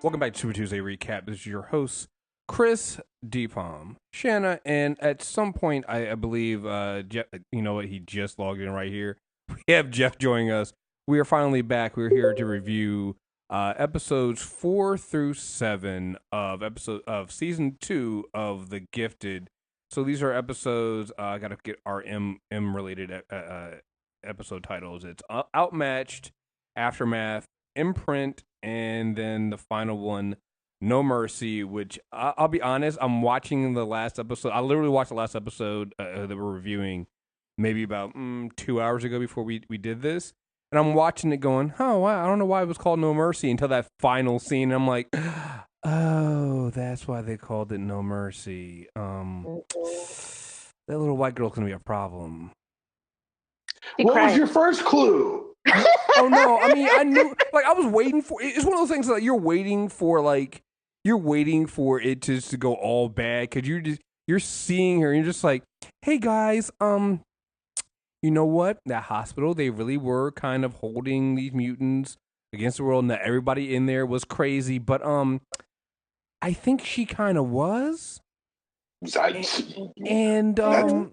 Welcome back to Super Tuesday Recap. This is your host, Chris Deepalm, Shanna, and at some point, I believe, Jeff, you know what, he just logged in right here. We have Jeff joining us. We are finally back. We're here to review episodes 4 through 7 of season 2 of The Gifted. So these are episodes. I got to get our M related episode titles. It's Outmatched, Aftermath, Imprint, and then the final one, No Mercy, which I'll be honest, I'm watching the last episode. I literally watched the last episode that we're reviewing maybe about 2 hours ago before we did this. And I'm watching it going, oh, wow, I don't know why it was called No Mercy until that final scene. And I'm like, oh, that's why they called it No Mercy. That little white girl's going to be a problem. What was your first clue? Oh no! I mean, I knew. Like, I was waiting for. It's one of those things that you're waiting for. Like, you're waiting for it to go all bad because you're seeing her and you're just like, hey guys, you know what? That hospital, they really were kind of holding these mutants against the world, and that everybody in there was crazy. But I think she kind of was. And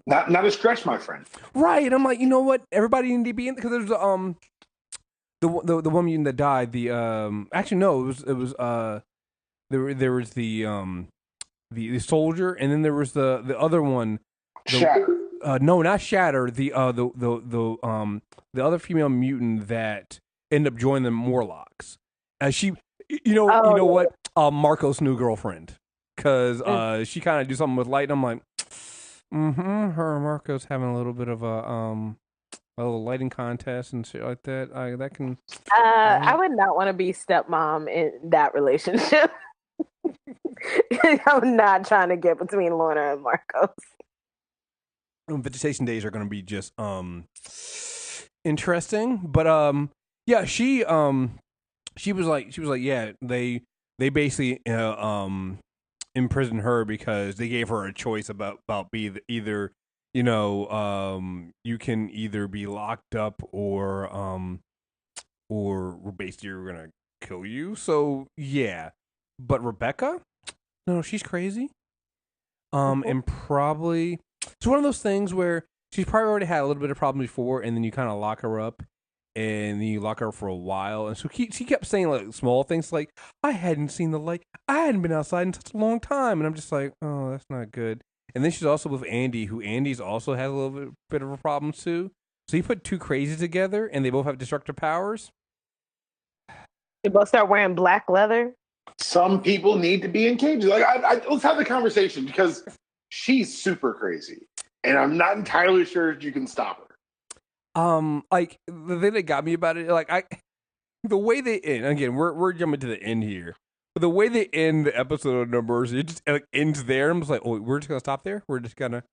not a stretch, my friend. Right, I'm like, you know what? Everybody needed to be in because there's the one mutant that died. The actually no, it was there was the soldier, and then there was the other one. Shatter. No, not Shatter. The other female mutant that ended up joining the Morlocks. She, you know what? Marco's new girlfriend. Because she kind of do something with light, and I'm like, her and Marco's having a little bit of a little lighting contest and shit like that. That can. I would not want to be stepmom in that relationship. I'm not trying to get between Lorna and Marcos. Vegetation days are going to be just interesting, but yeah, she was like, yeah, they basically imprisoned her because they gave her a choice about either, you know, you can either be locked up or basically we're gonna kill you. So yeah, but Rebecca, no, she's crazy. And probably it's one of those things where she's probably already had a little bit of problems before, and then you kind of lock her up. And then you lock her for a while. And so she kept saying like small things like, I hadn't seen the light. I hadn't been outside in such a long time. And I'm just like, oh, that's not good. And then she's also with Andy, who Andy's also had a little bit of a problem too. So you put two crazies together and they both have destructive powers. They both start wearing black leather. Some people need to be in cages. Like, let's have the conversation because she's super crazy. And I'm not entirely sure you can stop her. Like the thing that got me about it, like the way they end. Again, we're jumping to the end here, but the way they end the episode of No Mercy, it just like ends there. I'm just like, oh, we're just gonna stop there. We're just gonna,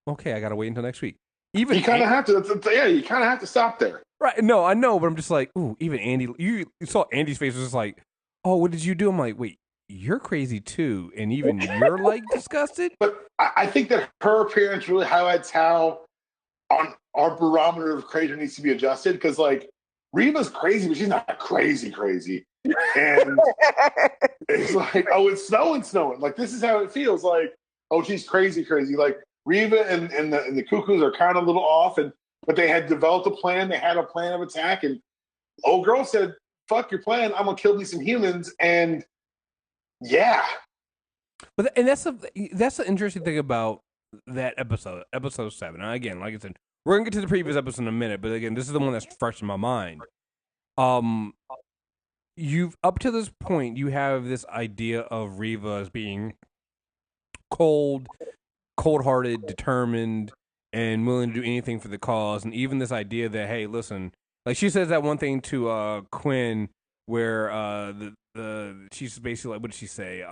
okay, I gotta wait until next week. Even you kind of have to, yeah, you kind of have to stop there. Right? No, I know, but I'm just like, ooh, even Andy. You saw Andy's face was just like, oh, what did you do? I'm like, wait, you're crazy too, and even you're like disgusted. But I think that her appearance really highlights how on our barometer of crazy needs to be adjusted because like Reeva's crazy, but she's not crazy. And it's like, oh, it's snowing. Like this is how it feels. Like, oh, she's crazy. Like Reeva and the Cuckoos are kind of a little off, but they had developed a plan. They had a plan of attack, and old girl said, "Fuck your plan. I'm gonna kill me some humans." And yeah, But that's the interesting thing about that episode 7. Now, again, like I said, we're gonna get to the previous episode in a minute, but again, this is the one that's fresh in my mind. You've up to this point, you have this idea of Reeva as being cold-hearted, determined, and willing to do anything for the cause, and even this idea that, hey, listen, like she says that one thing to Quinn, where she's basically like, what did she say?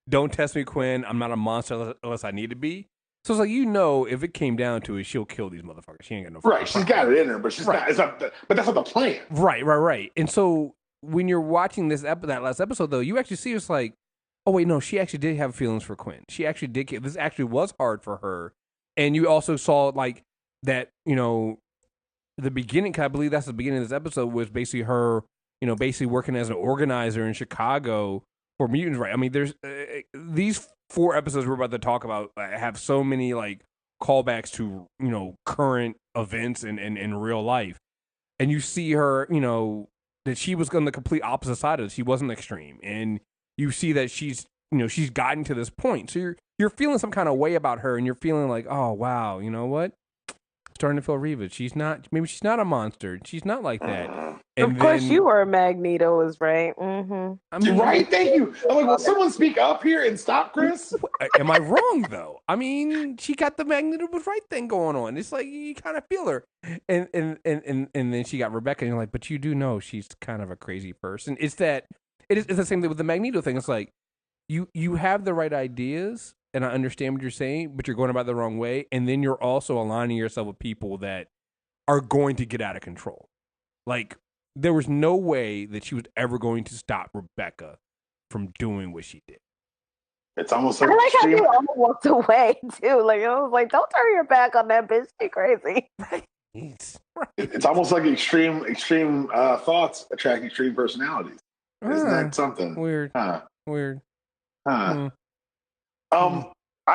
Don't test me, Quinn. I'm not a monster unless I need to be. So it's like, you know, if it came down to it, she'll kill these motherfuckers. She ain't got no. Right, she's got it in her, but she's not. It's not. But that's not the plan. Right. And so when you're watching that last episode, though, you actually see it's like, oh wait, no, she actually did have feelings for Quinn. She actually did. This actually was hard for her, and you also saw like that. You know, the beginning. 'Cause I believe that's the beginning of this episode was basically her basically working as an organizer in Chicago for mutants, right? I mean, there's these 4 episodes we're about to talk about have so many like callbacks to current events in real life, and you see her, that she was on the complete opposite side of this. She wasn't extreme, and you see that she's gotten to this point. So you're feeling some kind of way about her, and you're feeling like, oh wow, you know what? Starting to feel Reeva. Maybe she's not a monster. She's not like that. And of course, you were Magneto was right. I mean, right? Thank you. I'm like, will someone speak up here and stop Chris? Am I wrong though? I mean, she got the Magneto was right thing going on. It's like you kind of feel her, and then she got Rebecca, and you're like, but you do know she's kind of a crazy person. It's the same thing with the Magneto thing. It's like you have the right ideas, and I understand what you're saying, but you're going about it the wrong way, and then you're also aligning yourself with people that are going to get out of control. Like, there was no way that she was ever going to stop Rebecca from doing what she did. It's almost like I like how you almost walked away too. Like, I was like, don't turn your back on that bitch. She crazy. Right. It's almost like extreme thoughts attract extreme personalities. Isn't that something? Weird. Weird. I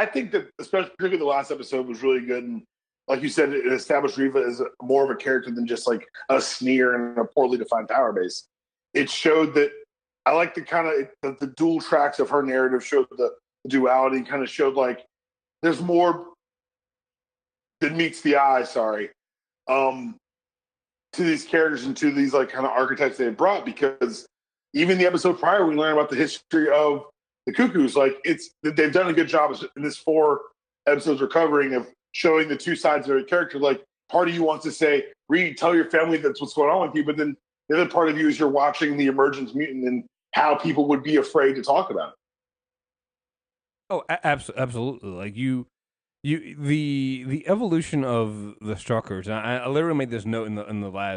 think that particularly the last episode was really good, and like you said, it established Reeva as more of a character than just like a sneer and a poorly defined power base. It showed that I like the kind of the dual tracks of her narrative showed the duality, kind of showed like there's more than meets the eye. To these characters and to these like kind of archetypes they brought, because even the episode prior we learned about the history of the Cuckoos. Like they've done a good job in this 4 episodes we're covering of showing the two sides of a character. Like part of you wants to say, Reed, tell your family that's what's going on with you, but then the other part of you is you're watching the emergence mutant and how people would be afraid to talk about it. Oh, absolutely. Like the evolution of the Struckers. And I literally made this note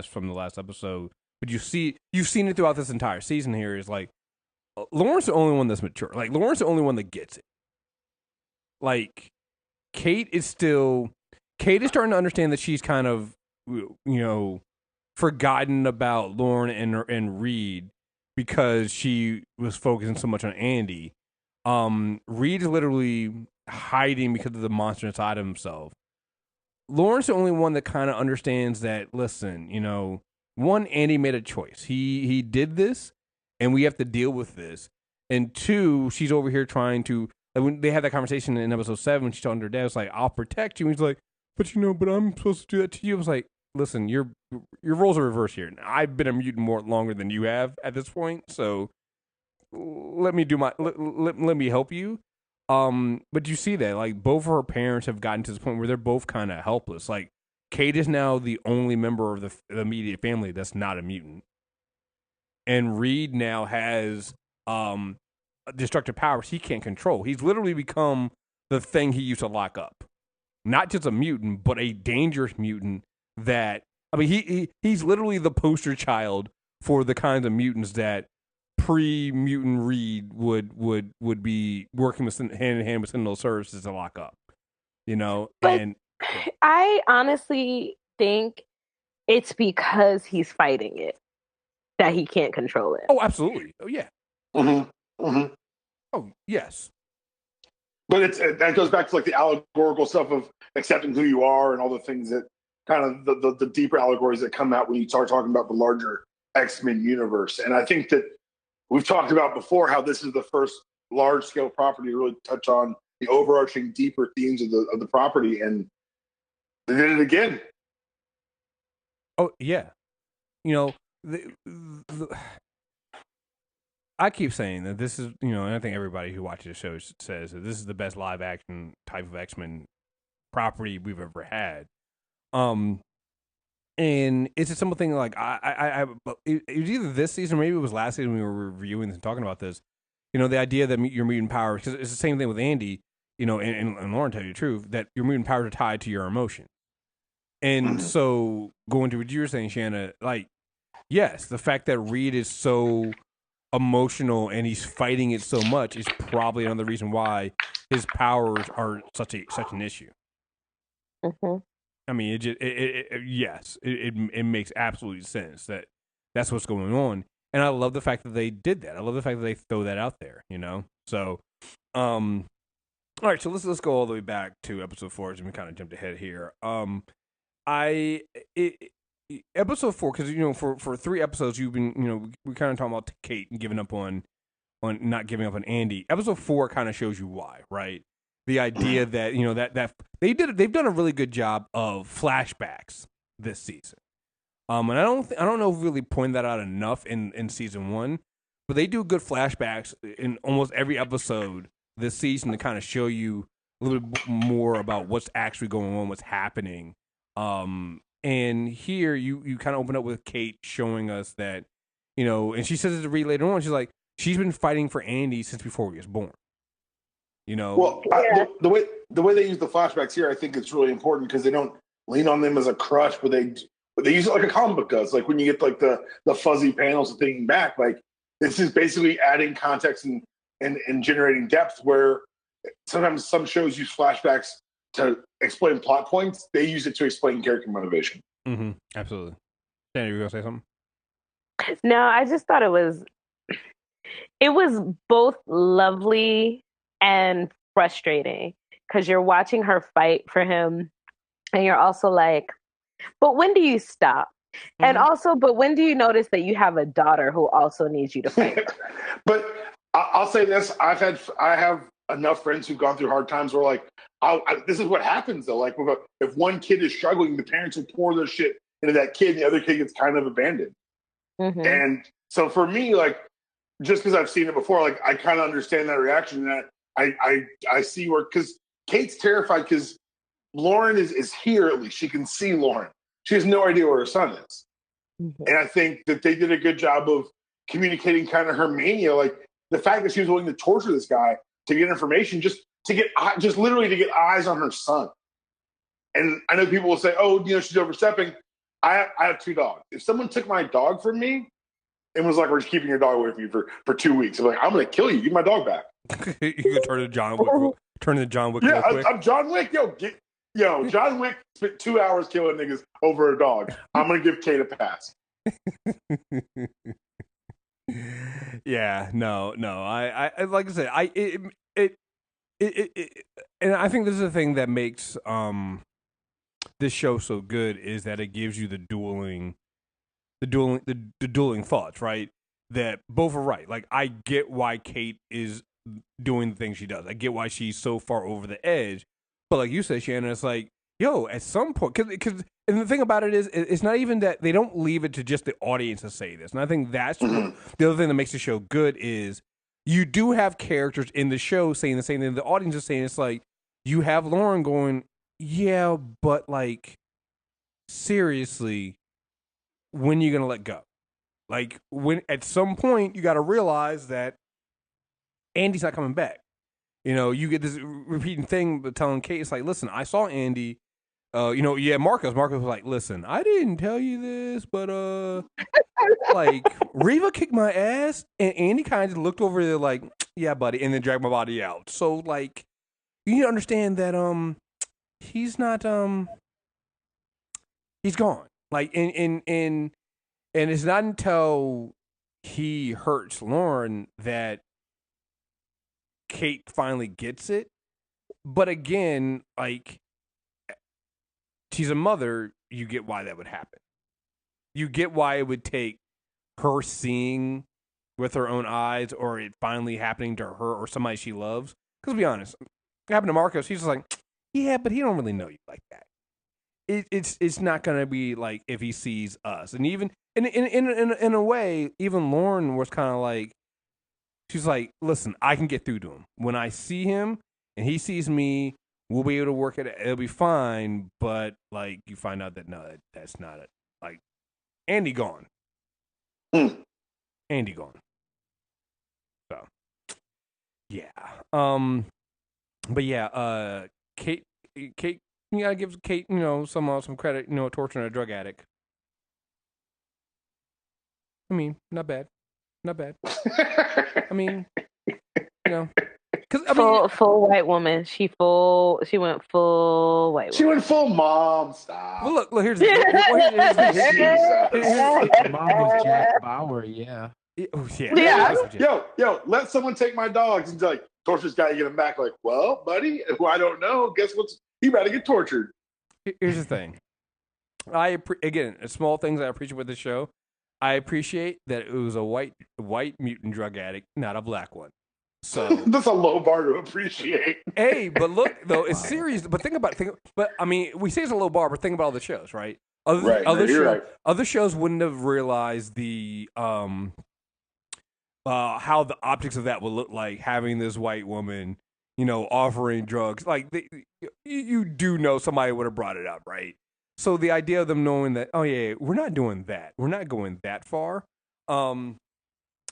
from the last episode. But you've seen it throughout this entire season. Here is like Lauren's the only one that's mature. Like Lauren's the only one that gets it. Like Kate is starting to understand that she's kind of forgotten about Lauren and Reed because she was focusing so much on Andy. Reed is literally hiding because of the monster inside of himself. Lauren's the only one that kind of understands that, listen, one, Andy made a choice. He did this, and we have to deal with this. And 2, she's over here trying to, like, when they had that conversation in episode 7, she told her dad, was like, I'll protect you. And he's like, but but I'm supposed to do that to you. I was like, listen, your roles are reversed here. I've been a mutant more longer than you have at this point, so let me help you. But you see that, like, both of her parents have gotten to this point where they're both kind of helpless. Like, Kate is now the only member of the immediate family that's not a mutant. And Reed now has destructive powers he can't control. He's literally become the thing he used to lock up. Not just a mutant, but a dangerous mutant that, I mean, he's literally the poster child for the kinds of mutants that pre-mutant Reed would be working with hand in hand with Sentinel services to lock up, But and I honestly think it's because he's fighting it that he can't control it. Oh, absolutely. Oh, yeah. Mm-hmm. Mm-hmm. Oh, yes. But that goes back to like the allegorical stuff of accepting who you are and all the things that kind of the deeper allegories that come out when you start talking about the larger X-Men universe. And I think that we've talked about before how this is the first large-scale property to really touch on the overarching, deeper themes of the property, and they did it again. Oh yeah, I keep saying that this is, and I think everybody who watches the show says that this is the best live-action type of X-Men property we've ever had. And it's a simple thing. Like it was either this season, or maybe it was last season when we were reviewing this and talking about this. The idea that your mutant powers, because it's the same thing with Andy, and Lauren, tell you the truth, that your mutant powers are tied to your emotion. And so going to what you were saying, Shanna, like, yes, the fact that Reed is so emotional and he's fighting it so much is probably another reason why his powers are such an issue. Mm-hmm. I mean, yes, it makes absolute sense that that's what's going on. And I love the fact that they did that. I love the fact that they throw that out there, you know? So, all right, so let's go all the way back to episode 4 as we kind of jumped ahead here. Episode 4, because, you know, for 3 episodes, you've been, you know, we kind of talking about Kate and giving up on not giving up on Andy. Episode 4 kind of shows you why, right? The idea that, you know, that they've done a really good job of flashbacks this season. And I don't know if we really pointed that out enough in season 1, but they do good flashbacks in almost every episode this season to kind of show you a little bit more about what's actually going on, what's happening. And here you kind of open up with Kate showing us that, you know, and she says it to Reed later on. She's like, she's been fighting for Andy since before he was born. You know, well, the way they use the flashbacks here, I think it's really important because they don't lean on them as a crush, but they use it like a comic book does. Like when you get like the fuzzy panels of thinking back, like this is basically adding context and generating depth. Where sometimes some shows use flashbacks to explain plot points, they use it to explain character motivation. Mm-hmm. Absolutely. Sandy, you were gonna say something? No, I just thought it was both lovely and frustrating because you're watching her fight for him and you're also like, but when do you stop? Mm-hmm. And also, but when do you notice that you have a daughter who also needs you to fight? But I'll say this, I have enough friends who've gone through hard times where like, this is what happens though. Like if one kid is struggling, the parents will pour their shit into that kid and the other kid gets kind of abandoned. Mm-hmm. And so for me, like, just because I've seen it before, like I kind of understand that reaction. That I see where, because Kate's terrified because Lauren is here. At least she can see Lauren. She has no idea where her son is. Mm-hmm. And I think that they did a good job of communicating kind of her mania, like the fact that she was willing to torture this guy to get information, just literally to get eyes on her son. And I know people will say, "Oh, you know, she's overstepping." I have 2 dogs. If someone took my dog from me and was like, "We're just keeping your dog away from you for 2 weeks," I'm like, "I'm going to kill you. Give my dog back." You can turn to John Wick. Yeah, I'm John Wick. John Wick spent 2 hours killing niggas over a dog. I'm going to give Kate a pass. Yeah, no. I like I said, and I think this is the thing that makes this show so good is that it gives you the dueling thoughts, right? That both are right. Like I get why Kate is doing the things she does. I get why she's so far over the edge. But like you said, Shannon, it's like, yo, at some point, because and the thing about it is, it's not even that they don't leave it to just the audience to say this. And I think that's the other thing that makes the show good is you do have characters in the show saying the same thing the audience is saying. It's like you have Lauren going, yeah, but like seriously, when are you gonna let go? Like when at some point you got to realize that Andy's not coming back. You know, you get this repeating thing, but telling Kate, it's like, listen, I saw Andy. Marcus was like, listen, I didn't tell you this, but like Reeva kicked my ass, and Andy kind of looked over there like, yeah, buddy, and then dragged my body out. So like, you need to understand that he's not he's gone. Like, and it's not until he hurts Lauren that Kate finally gets it. But again, like, she's a mother, you get why that would happen. You get why it would take her seeing with her own eyes or it finally happening to her or somebody she loves. Because to be honest, it happened to Marcos. He's just like, yeah, but he don't really know you like that. It's not going to be like if he sees us. And even in a way, even Lauren was kind of like, she's like, listen, I can get through to him. When I see him and he sees me, we'll be able to work it. It'll be fine. But like, you find out that no, that's not it. Like, Andy gone. Andy gone. So, yeah. But yeah. Kate. You gotta give Kate, some credit. Torturing a drug addict. I mean, not bad. I mean, because full white woman. She went full white woman. She went full mom. Stop. Well, look. Here's the Mom was Jack Bauer. Yeah. Yo, let someone take my dogs. And like, torture this guy, get him back. Like, well, buddy, who I don't know. Guess what's he about to get tortured? Here's the thing. Again, small things I appreciate with the show. I appreciate that it was a white mutant drug addict, not a black one. So that's a low bar to appreciate. Hey, but look though, it's serious. But think about it. But I mean, we say it's a low bar, but think about all the shows, right? Other shows wouldn't have realized the how the optics of that would look like having this white woman, offering drugs. Like you do know somebody would have brought it up, right? So the idea of them knowing that, oh yeah, we're not doing that. We're not going that far.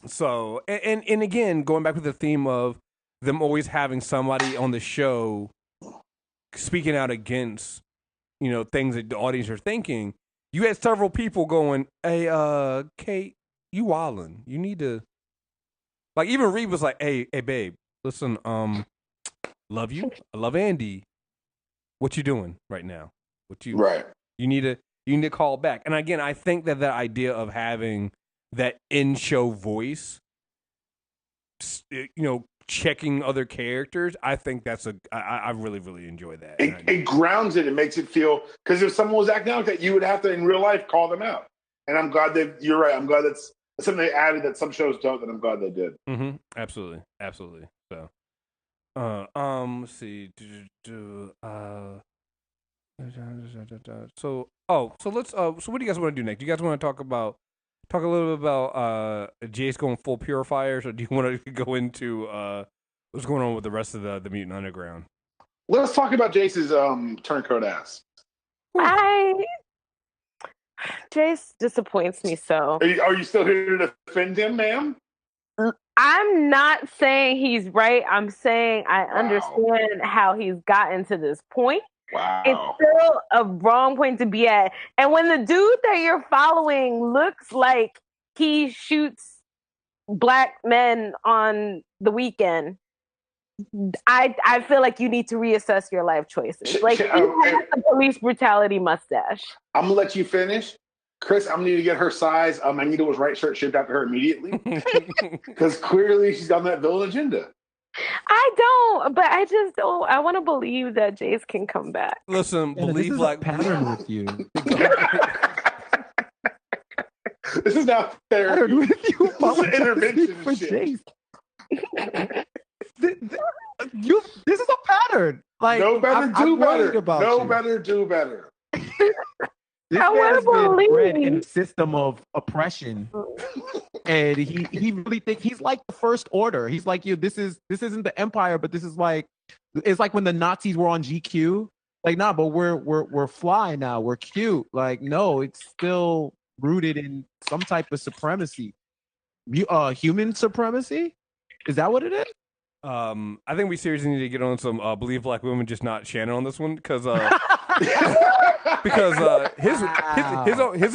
So and again, going back to the theme of them always having somebody on the show speaking out against, things that the audience are thinking. You had several people going, "Hey, Kate, you wildin'. You need to." Like even Reeve was like, "Hey, babe, listen, love you. I love Andy. What you doing right now? You need to call back." And again, I think that idea of having that in-show voice, checking other characters, I think that's I really, really enjoy that. It grounds it. It makes it feel, because if someone was acting out that, you would have to in real life call them out. And I'm glad you're right. I'm glad that's something they added that some shows don't, that I'm glad they did. Mm-hmm. Absolutely. So, let's see. So let's. So what do you guys want to do next? Do you guys want to talk a little bit about Jace going full Purifiers, or do you want to go into what's going on with the rest of the Mutant Underground? Let's talk about Jace's turncoat ass. Jace disappoints me so. Are you still here to defend him, ma'am? I'm not saying he's right. I'm saying I understand how he's gotten to this point. Wow. It's still a wrong point to be at. And when the dude that you're following looks like he shoots black men on the weekend, I feel like you need to reassess your life choices. Like, he has a police brutality mustache. I'm going to let you finish. Chris, I'm going to need to get her size. Magneto's right shirt shipped out to her immediately. Because clearly she's on that villain agenda. I don't, but I just don't. I want to believe that Jace can come back. Listen, believe like pattern with you. This is not therapy. With you. This is intervention for shit. Jace. This is a pattern. Like, no better, do better. No you. better, do better. This man has been bred in a system of oppression, and he really thinks he's like the First Order. He's like, this isn't the Empire, but this is like, it's like when the Nazis were on GQ. Like, nah, but we're fly now. We're cute. Like, no, it's still rooted in some type of supremacy. Human supremacy? Is that what it is? I think we seriously need to get on some Believe Black Women, just not Shannon on this one, because his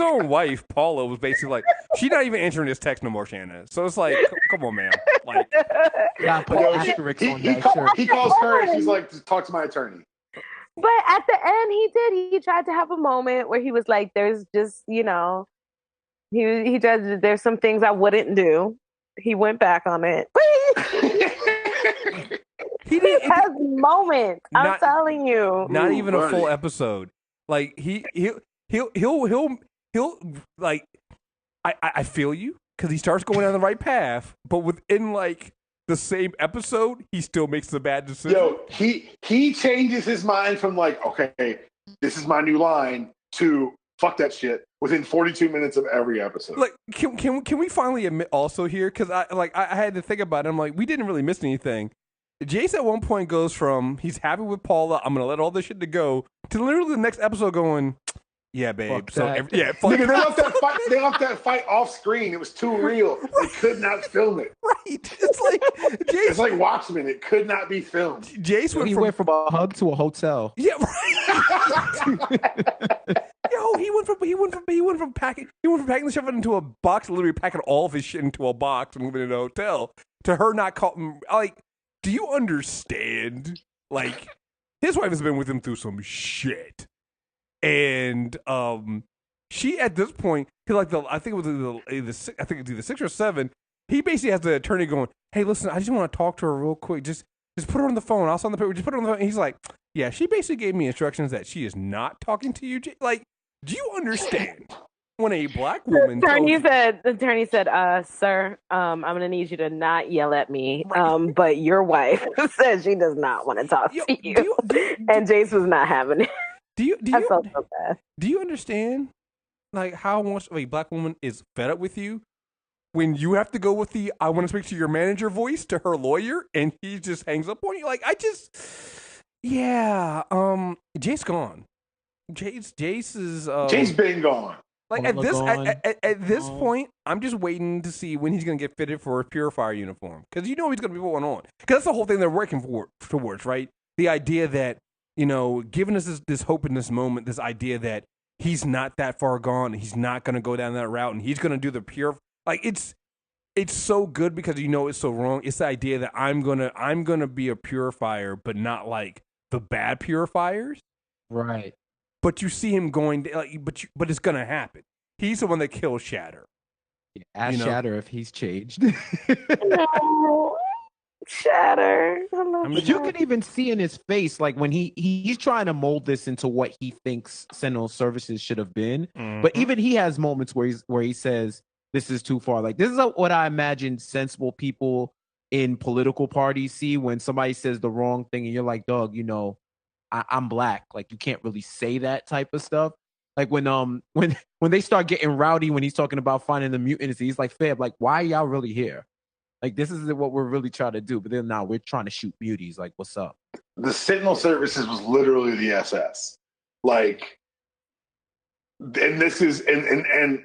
own wife Paula was basically like, she's not even answering his text no more, Shannon. So it's like, come on, man. Like, yeah, put asterisks on that shirt. He calls her and she's like, talk to my attorney. But at the end, he tried to have a moment where he was like, there's just, he tried, there's some things I wouldn't do. He went back on it. He has moments. I'm telling you. Not even a full episode. Like he'll like. I feel you, because he starts going down the right path, but within like the same episode, he still makes the bad decision. Yo, he changes his mind from like, okay, this is my new line, to fuck that shit within 42 minutes of every episode. Like, can we finally admit also here? Because I had to think about it. I'm like, we didn't really miss anything. Jace at one point goes from he's happy with Paula, I'm gonna let all this shit to go, to literally the next episode going, yeah, babe. Fuck fuck they left that fight off screen. It was too real. They could not film it. Right. It's like Jace. It's like Watchmen. It could not be filmed. Jace went from a hug to a hotel. Yeah, right. Yo, he went from packing the stuff into a box, literally packing all of his shit into a box and moving it to a hotel, to her not calling. Like, do you understand? Like, his wife has been with him through some shit. And she at this point, I think it was I think it's either 6 or 7. He basically has the attorney going, "Hey, listen, I just want to talk to her real quick. Just put her on the phone. I'll sign the paper. Just put her on the phone." And he's like, "Yeah, she basically gave me instructions that she is not talking to you. Like, do you understand when a black woman?" The attorney said, "Sir, I'm gonna need you to not yell at me. Right. But your wife says she does not want to talk to you." And Jace was not having it. I felt so bad. Do you understand, like, how much of a black woman is fed up with you when you have to go with the "I want to speak to your manager" voice to her lawyer, and he just hangs up on you? Like, Jace gone. Jace is Jace been gone. Like at this point, I'm just waiting to see when he's gonna get fitted for a Purifier uniform, because he's gonna be going on. Because that's the whole thing they're working towards, right? The idea that, giving us this hope in this moment, this idea that he's not that far gone, he's not gonna go down that route, and he's gonna do the pure. Like, it's so good because it's so wrong. It's the idea that I'm gonna be a Purifier, but not like the bad Purifiers, right? But you see him going, but it's gonna happen. He's the one that kills Shatter. Yeah, ask Shatter if he's changed. No, Shatter. But you can even see in his face, like when he's trying to mold this into what he thinks Sentinel services should have been. Mm-hmm. But even he has moments where he says, "This is too far." Like, this is what I imagine sensible people in political parties see when somebody says the wrong thing, and you're like, "Dog, I'm black." Like, you can't really say that type of stuff. Like when they start getting rowdy when he's talking about finding the mutants, he's like, "Fab, like, why are y'all really here? Like, this is what we're really trying to do." But then now we're trying to shoot muties. Like, what's up? The Sentinel Services was literally the SS. Like, and this is and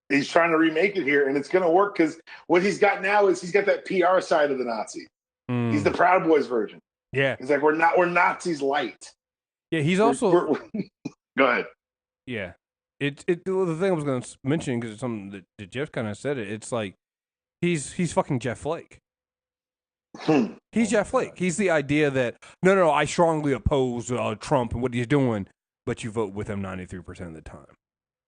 he's trying to remake it here, and it's gonna work because what he's got now is he's got that PR side of the Nazi. He's the Proud Boys version. Yeah, he's like, we're Nazis light. Yeah, he's also. Go ahead. Yeah, the thing I was going to mention, because it's something that Jeff kind of said it. It's like he's fucking Jeff Flake. He's Jeff Flake. He's the idea that no, I strongly oppose Trump and what he's doing, but you vote with him 93% of the time.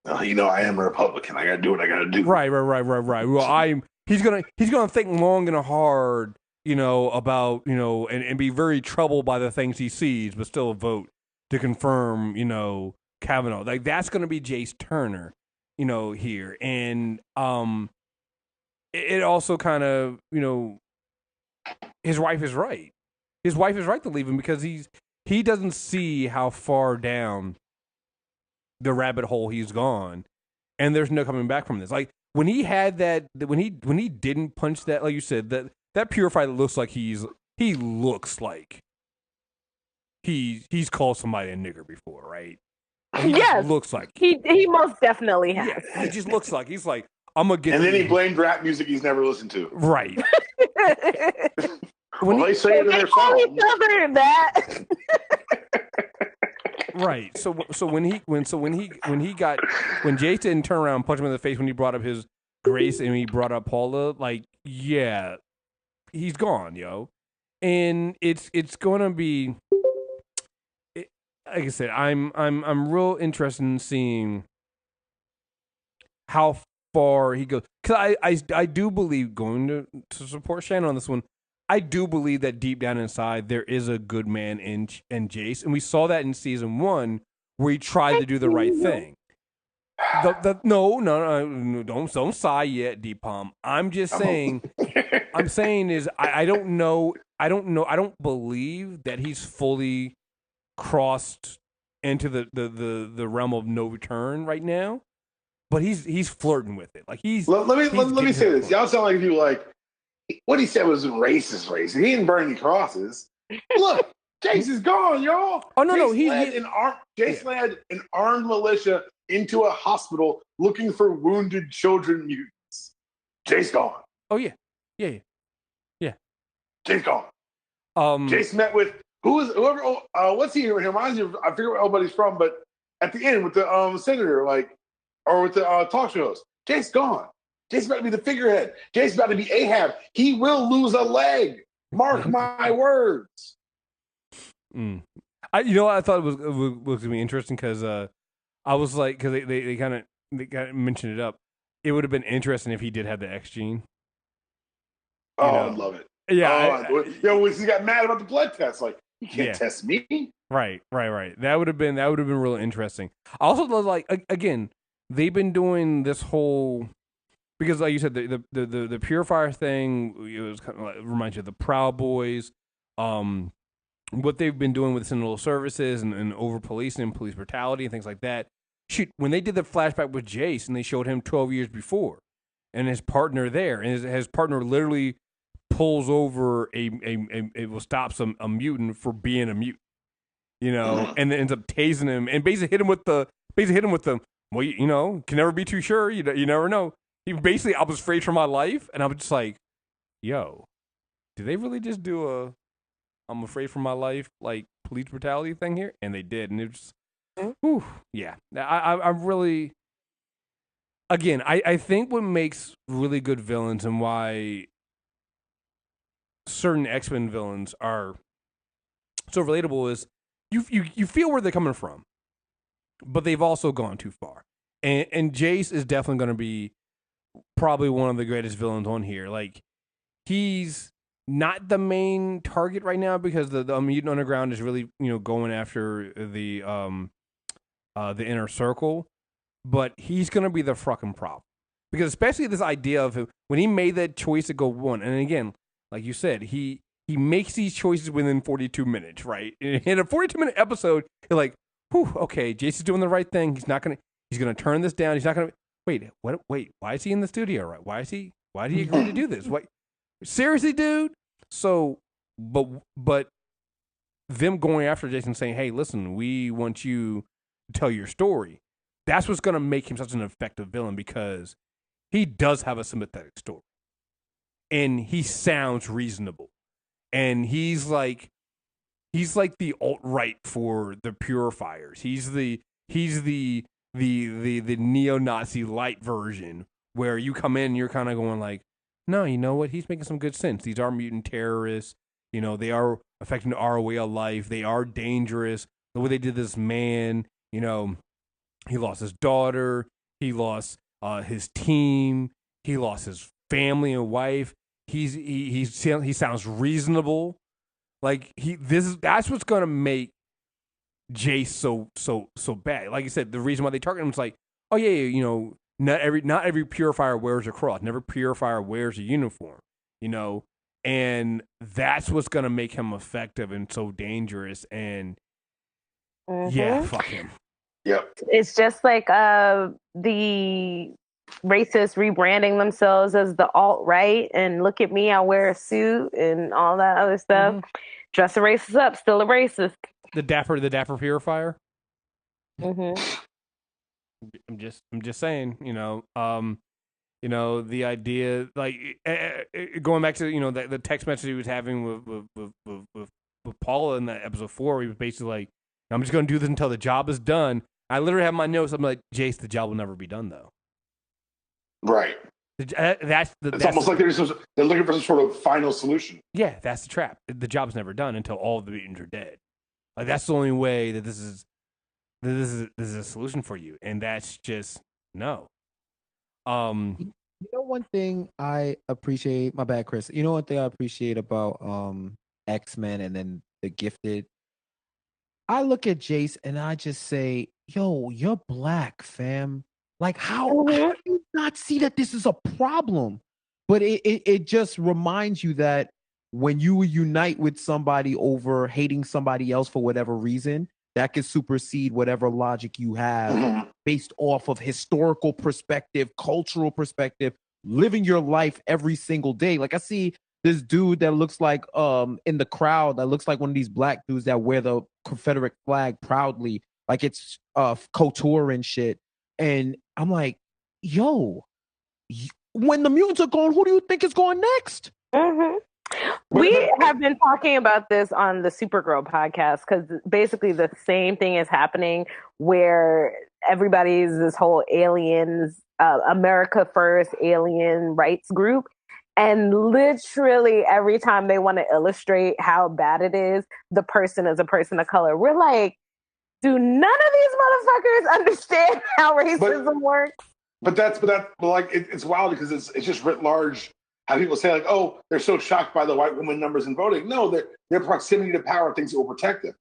I am a Republican. I got to do what I got to do. Right. Well, he's gonna think long and hard, about, and be very troubled by the things he sees, but still vote to confirm, Kavanaugh. Like, that's gonna be Jace Turner, here. And it also kind of, his wife is right. His wife is right to leave him because he doesn't see how far down the rabbit hole he's gone, and there's no coming back from this. Like, when he had that, when he didn't punch that, like you said, that Purifier looks like he's called somebody a nigger before, right? Yes, looks like he most definitely has. Yeah, he just looks like he's like, I'm gonna get. And then he blamed rap music he's never listened to. Right. When they say it in their song, that. Right. So when Jace didn't turn around and punch him in the face when he brought up his Grace and he brought up Paula, like, yeah, he's gone, yo. And it's gonna be, like I said, I'm real interested in seeing how far he goes, because I do believe, going to support Shannon on this one, I do believe that deep down inside there is a good man in Jace, and we saw that in season 1 where he tried to do the right thing. No, don't sigh yet, Deep Palm. I'm just saying. I'm saying is I don't know. I don't believe that he's fully crossed into the realm of no return right now. But he's flirting with it. Like, he's. Let me say this. Y'all sound like you like. What he said was racist. He didn't burn any crosses. Look, Jace is gone, y'all. Oh no, Jace led an armed militia into a hospital looking for wounded children mutants. Jace gone. Oh yeah. Jace gone. Jace met with whoever. What's he? He reminds me of, I forget where everybody's from, but at the end with the senator, or with the talk shows. Jace gone. Jace about to be the figurehead. Jace about to be Ahab. He will lose a leg. Mark my words. I thought it was going to be interesting because I was like, because they kind of, mention it up. It would have been interesting if he did have the X gene. I'd love it. Yeah. He got mad about the blood test. Like, you can't test me. Right. That would have been really interesting. I also love, like, again, they've been doing this whole, because like you said, the Purifier thing, it was kind of like, reminds you of the Proud Boys. What they've been doing with Sentinel services and over policing and police brutality and things like that. Shoot, when they did the flashback with Jace and they showed him 12 years before, and his partner there, and his partner literally pulls over it will stop a mutant for being a mutant, and then ends up tasing him and basically hit him with the well, can never be too sure, you never know. He basically, I was afraid for my life, and I was just like, yo, did they really just do a I'm afraid for my life like police brutality thing here? And they did, and it was whew, yeah. I'm really, again, I think what makes really good villains and why certain X-Men villains are so relatable is you feel where they're coming from, but they've also gone too far. And Jace is definitely going to be probably one of the greatest villains on here. Like, he's not the main target right now because the Mutant Underground is really going after the inner circle, but he's going to be the fucking problem, because especially this idea of him, when he made that choice to go one, and again, like you said, he makes these choices within 42 minutes, right? In a 42-minute episode, you're like, whew, okay, Jason's doing the right thing. He's gonna turn this down. He's not gonna wait. Why is he in the studio? Right? Why did he agree to do this? What? Seriously, dude? So, but them going after Jason, saying, hey, listen, we want you to tell your story. That's what's gonna make him such an effective villain, because he does have a sympathetic story, and he sounds reasonable, and he's like the alt-right for the Purifiers. He's the neo-Nazi light version, where you come in and you're kind of going like, no, you know what? He's making some good sense. These are mutant terrorists. They are affecting our way of life. They are dangerous. The way they did this man, he lost his daughter. He lost his team. He lost his family and wife. He sounds reasonable. Like, that's what's gonna make Jace so bad. Like you said, the reason why they target him is like, oh yeah, not every Purifier wears a cross. Never Purifier wears a uniform. And that's what's gonna make him effective and so dangerous. And yeah, fuck him. Yep. It's just like the racists rebranding themselves as the alt-right, and look at me, I wear a suit and all that other stuff. Mm-hmm. Dress a racist up, still a racist. The dapper Purifier. Mm-hmm. I'm just saying, the idea, like, going back to the text message he was having with Paula in that episode 4, he was basically like, I'm just going to do this until the job is done. I literally have my notes. I'm like, Jace, the job will never be done, though. Right. It's almost like they're looking for some sort of final solution. Yeah, that's the trap. The job's never done until all of the mutants are dead. Like, that's the only way that this is a solution for you, and that's just no. One thing I appreciate. My bad, Chris. One thing I appreciate about X-Men and then the Gifted. I look at Jace and I just say, yo, you're black, fam. Like, how do you not see that this is a problem? But it just reminds you that when you unite with somebody over hating somebody else for whatever reason, that can supersede whatever logic you have based off of historical perspective, cultural perspective, living your life every single day. Like, I see this dude that looks like in the crowd that looks like one of these black dudes that wear the Confederate flag proudly, like it's couture and shit. And I'm like, yo, when the mutants are gone, who do you think is going next? Mm-hmm. We have been talking about this on the Supergirl podcast, because basically the same thing is happening, where everybody's this whole aliens, America First alien rights group. And literally every time they want to illustrate how bad it is, the person is a person of color. We're like, do none of these motherfuckers understand how racism works? But like it's wild because it's just writ large. How people say like, oh, they're so shocked by the white woman numbers in voting. No, their proximity to power thinks it will protect them.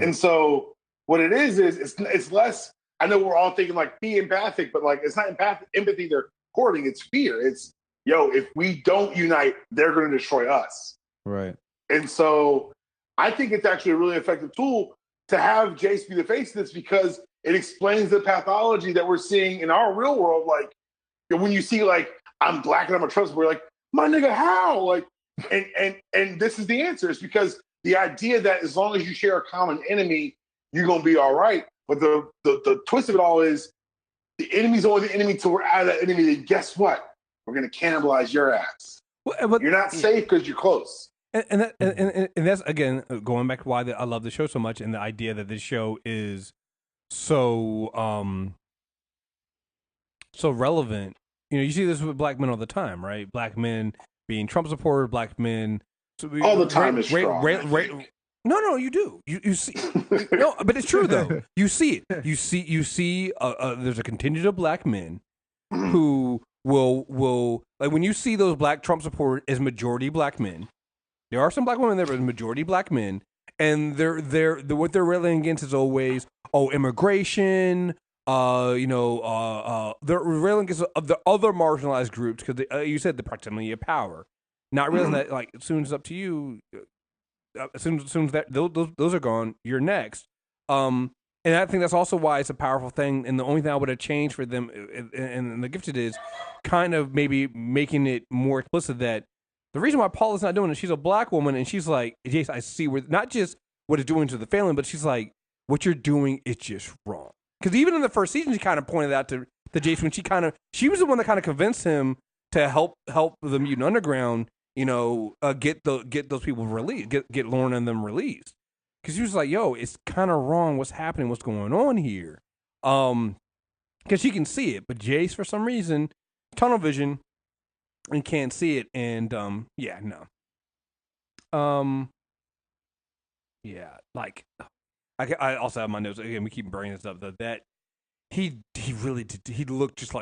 And so what it is it's less. I know we're all thinking like be empathic, but like it's not empathy they're courting. It's fear. It's if we don't unite, they're going to destroy us. Right. And so I think it's actually a really effective tool to have Jace be the face of this because it explains the pathology that we're seeing in our real world. Like when you see like I'm black and I'm a Trump supporter, like my nigga, how? Like, and this is the answer. It's because the idea that as long as you share a common enemy, you're gonna be all right. But the twist of it all is the enemy's only the enemy till we're out of that enemy. Then guess what? We're gonna cannibalize your ass. Well, but, you're not safe because you're close. And that's again going back to why I love the show so much, and the idea that this show is so relevant. You see this with black men all the time, right? Black men being Trump supporters, black men all the time is strong. No, you do. You see, no, but it's true though. You see it. You see. There's a contingent of black men who will like when you see those black Trump supporters as majority black men. There are some black women there, but majority black men, and what they're railing against is always immigration. They're railing against the other marginalized groups because you said the proximity of power. Not realizing that like as soon as it's up to you, as soon as that those are gone, you're next. And I think that's also why it's a powerful thing. And the only thing I would have changed for them and the Gifted is kind of maybe making it more explicit that the reason why Paula's not doing it, she's a black woman, and she's like, Jace, I see where not just what it's doing to the family, but she's like, what you're doing is just wrong. Because even in the first season, she kind of pointed out to Jace when she was the one that kind of convinced him to help the Mutant Underground, get those people released, get Lorna and them released. Because she was like, yo, it's kind of wrong what's happening, what's going on here. Because she can see it, but Jace, for some reason, tunnel vision, and can't see it, and like I also have my notes again. We keep bringing this up that he really did. He looked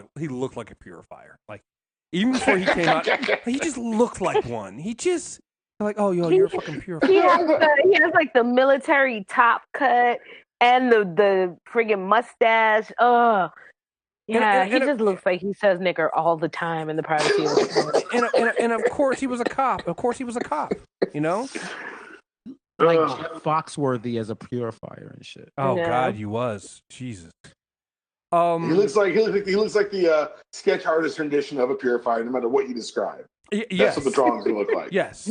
like a purifier. Like even before he came out, he just looked like one. He just like, oh yo, you're a fucking purifier. He has like the military top cut and the friggin' mustache. Oh. Yeah, he just looks like he says nigger all the time in the privacy of the and of course he was a cop. Like Jeff Foxworthy as a purifier and shit. Oh God, he was. Jesus. He looks like the sketch artist rendition of a purifier, no matter what you describe. Yes. That's what the drawings look like. Yes.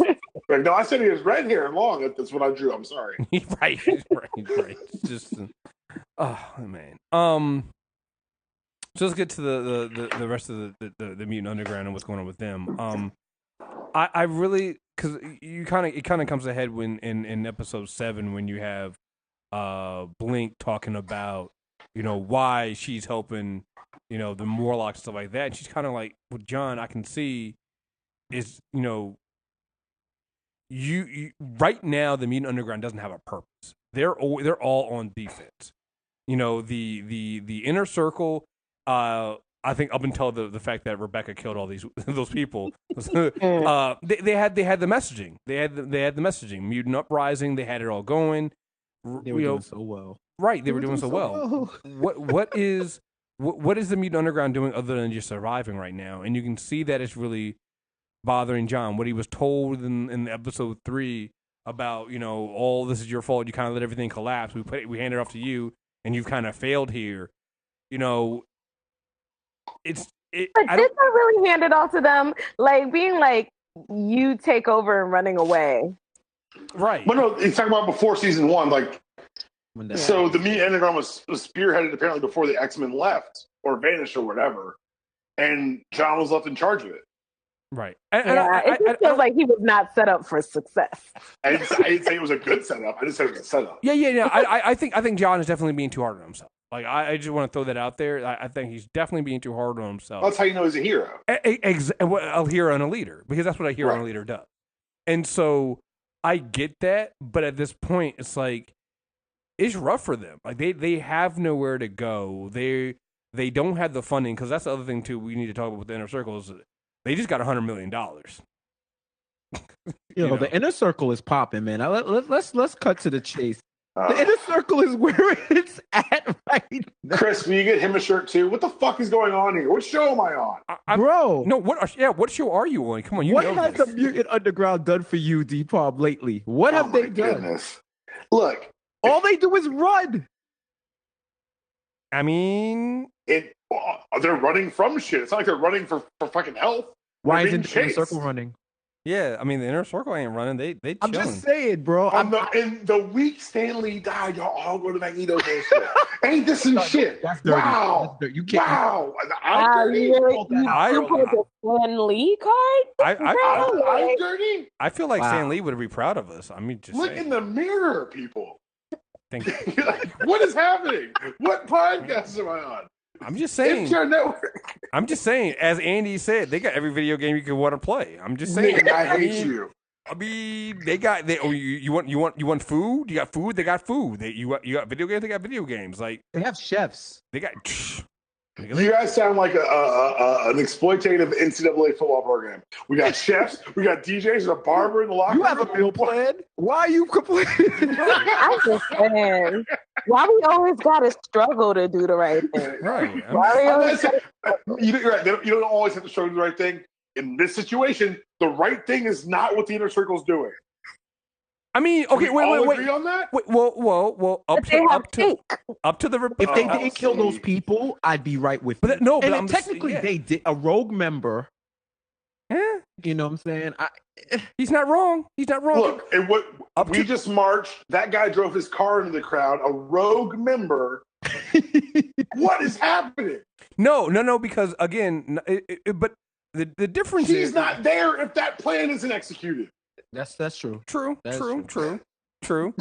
Like, no, I said he has red hair and long. That's what I drew. I'm sorry. right. Just, oh man. So let's get to the rest of the Mutant Underground and what's going on with them. I really, because it kind of comes ahead when in episode 7 when you have Blink talking about why she's helping the Morlocks and stuff like that. And she's kind of like, well, John, I can see is you right now the Mutant Underground doesn't have a purpose. They're all on defense. The inner circle. I think up until the fact that Rebecca killed all those people, they had the messaging. They had the messaging. Mutant Uprising. They had it all going. They were doing so well. Right, they were doing so well. What is the Mutant Underground doing other than just surviving right now? And you can see that it's really bothering John. What he was told in episode 3 about all this is your fault. You kind of let everything collapse. We hand it off to you, and you've kind of failed here. But did I really hand it off to them? Like being like, you take over and running away. Right. Well, no, he's talking about before season 1. Like, so the Mutant Underground was spearheaded apparently before the X-Men left or vanished or whatever, and John was left in charge of it. Right. It just feels like he was not set up for success. I didn't say it was a good setup. I just said it was a setup. Yeah. I think John is definitely being too hard on himself. Like, I just want to throw that out there. I think he's definitely being too hard on himself. That's how you know he's a hero. A hero and a leader, because that's what a hero and a leader does. And so I get that, but at this point, it's like, it's rough for them. Like they have nowhere to go. They don't have the funding, because that's the other thing too. We need to talk about with the Inner Circle is they just got $100 million. You know, the Inner Circle is popping, man. Let's cut to the chase. The Inner Circle is where it's at right now. Chris, will you get him a shirt too? What the fuck is going on here? What show am I on? Bro. No, what show are you on? Come on, what has the Mutant Underground done for you, Depop, lately? What have they done? Goodness. Look. All they do is run. I mean, they're running from shit. It's not like they're running for fucking health. Why isn't the Inner Circle running? Yeah, I mean, the Inner Circle ain't running. They chilling. I'm just saying, bro. In the week Stan Lee died, y'all all go to Magneto bullshit. Ain't this some shit? That's dirty. Wow. That's dirty. You can't. Wow. You put the Stan Lee card? I'm dirty. I feel like Stan Lee would be proud of us. I mean, just look saying. in the mirror, people. Thank you. You're like, what is happening? What podcast am I on? I'm just saying. It's your network. I'm just saying. As Andy said, they got every video game you could want to play. I'm just saying. Nick, I hate you. I mean, they got. You want food? You got food. They got food. You got video games. They got video games. Like they have chefs. They got. You guys sound like an exploitative NCAA football program. We got chefs, we got DJs, a barber in the locker room. You have a meal plan. Why are you complaining? I'm just saying, why we always gotta struggle to do the right thing? Right. You're right. You don't always have to struggle to do the right thing. In this situation, the right thing is not what the Inner Circle's doing. I mean, okay, wait. Agree on that? Well, up to the. If they didn't kill those people, I'd be right with you. But technically, they did a rogue member. Yeah. You know what I'm saying? He's not wrong. He's not wrong. Look, and we just marched. That guy drove his car into the crowd. A rogue member. What is happening? No. Because again, but the difference is he's not there if that plan isn't executed. That's true. True.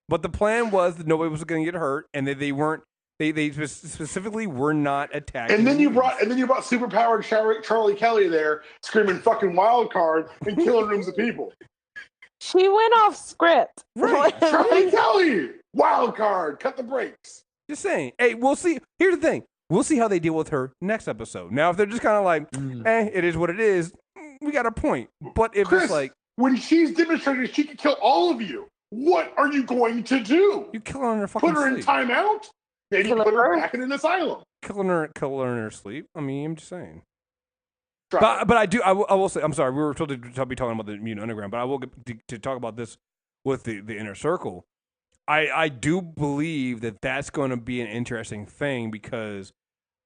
But the plan was that nobody was going to get hurt, and that they weren't. They specifically were not attacking. And then you brought superpowered Charlie Kelly there, screaming "fucking wild card" and killing rooms of people. She went off script. Right. Charlie Kelly, wild card, cut the brakes. Just saying. Hey, we'll see. Here's the thing. We'll see how they deal with her next episode. Now, if they're just kind of like, it is what it is. We got a point. But if Chris, it's like, when she's demonstrated she can kill all of you, what are you going to do? You kill her in her fucking sleep. Put her in timeout? Maybe put her back in an asylum. Kill her in her sleep. I mean, I'm just saying. But I will say, I'm sorry, we were told to be talking about the Mutant Underground, but I will get to talk about this with the Inner Circle. I do believe that that's going to be an interesting thing, because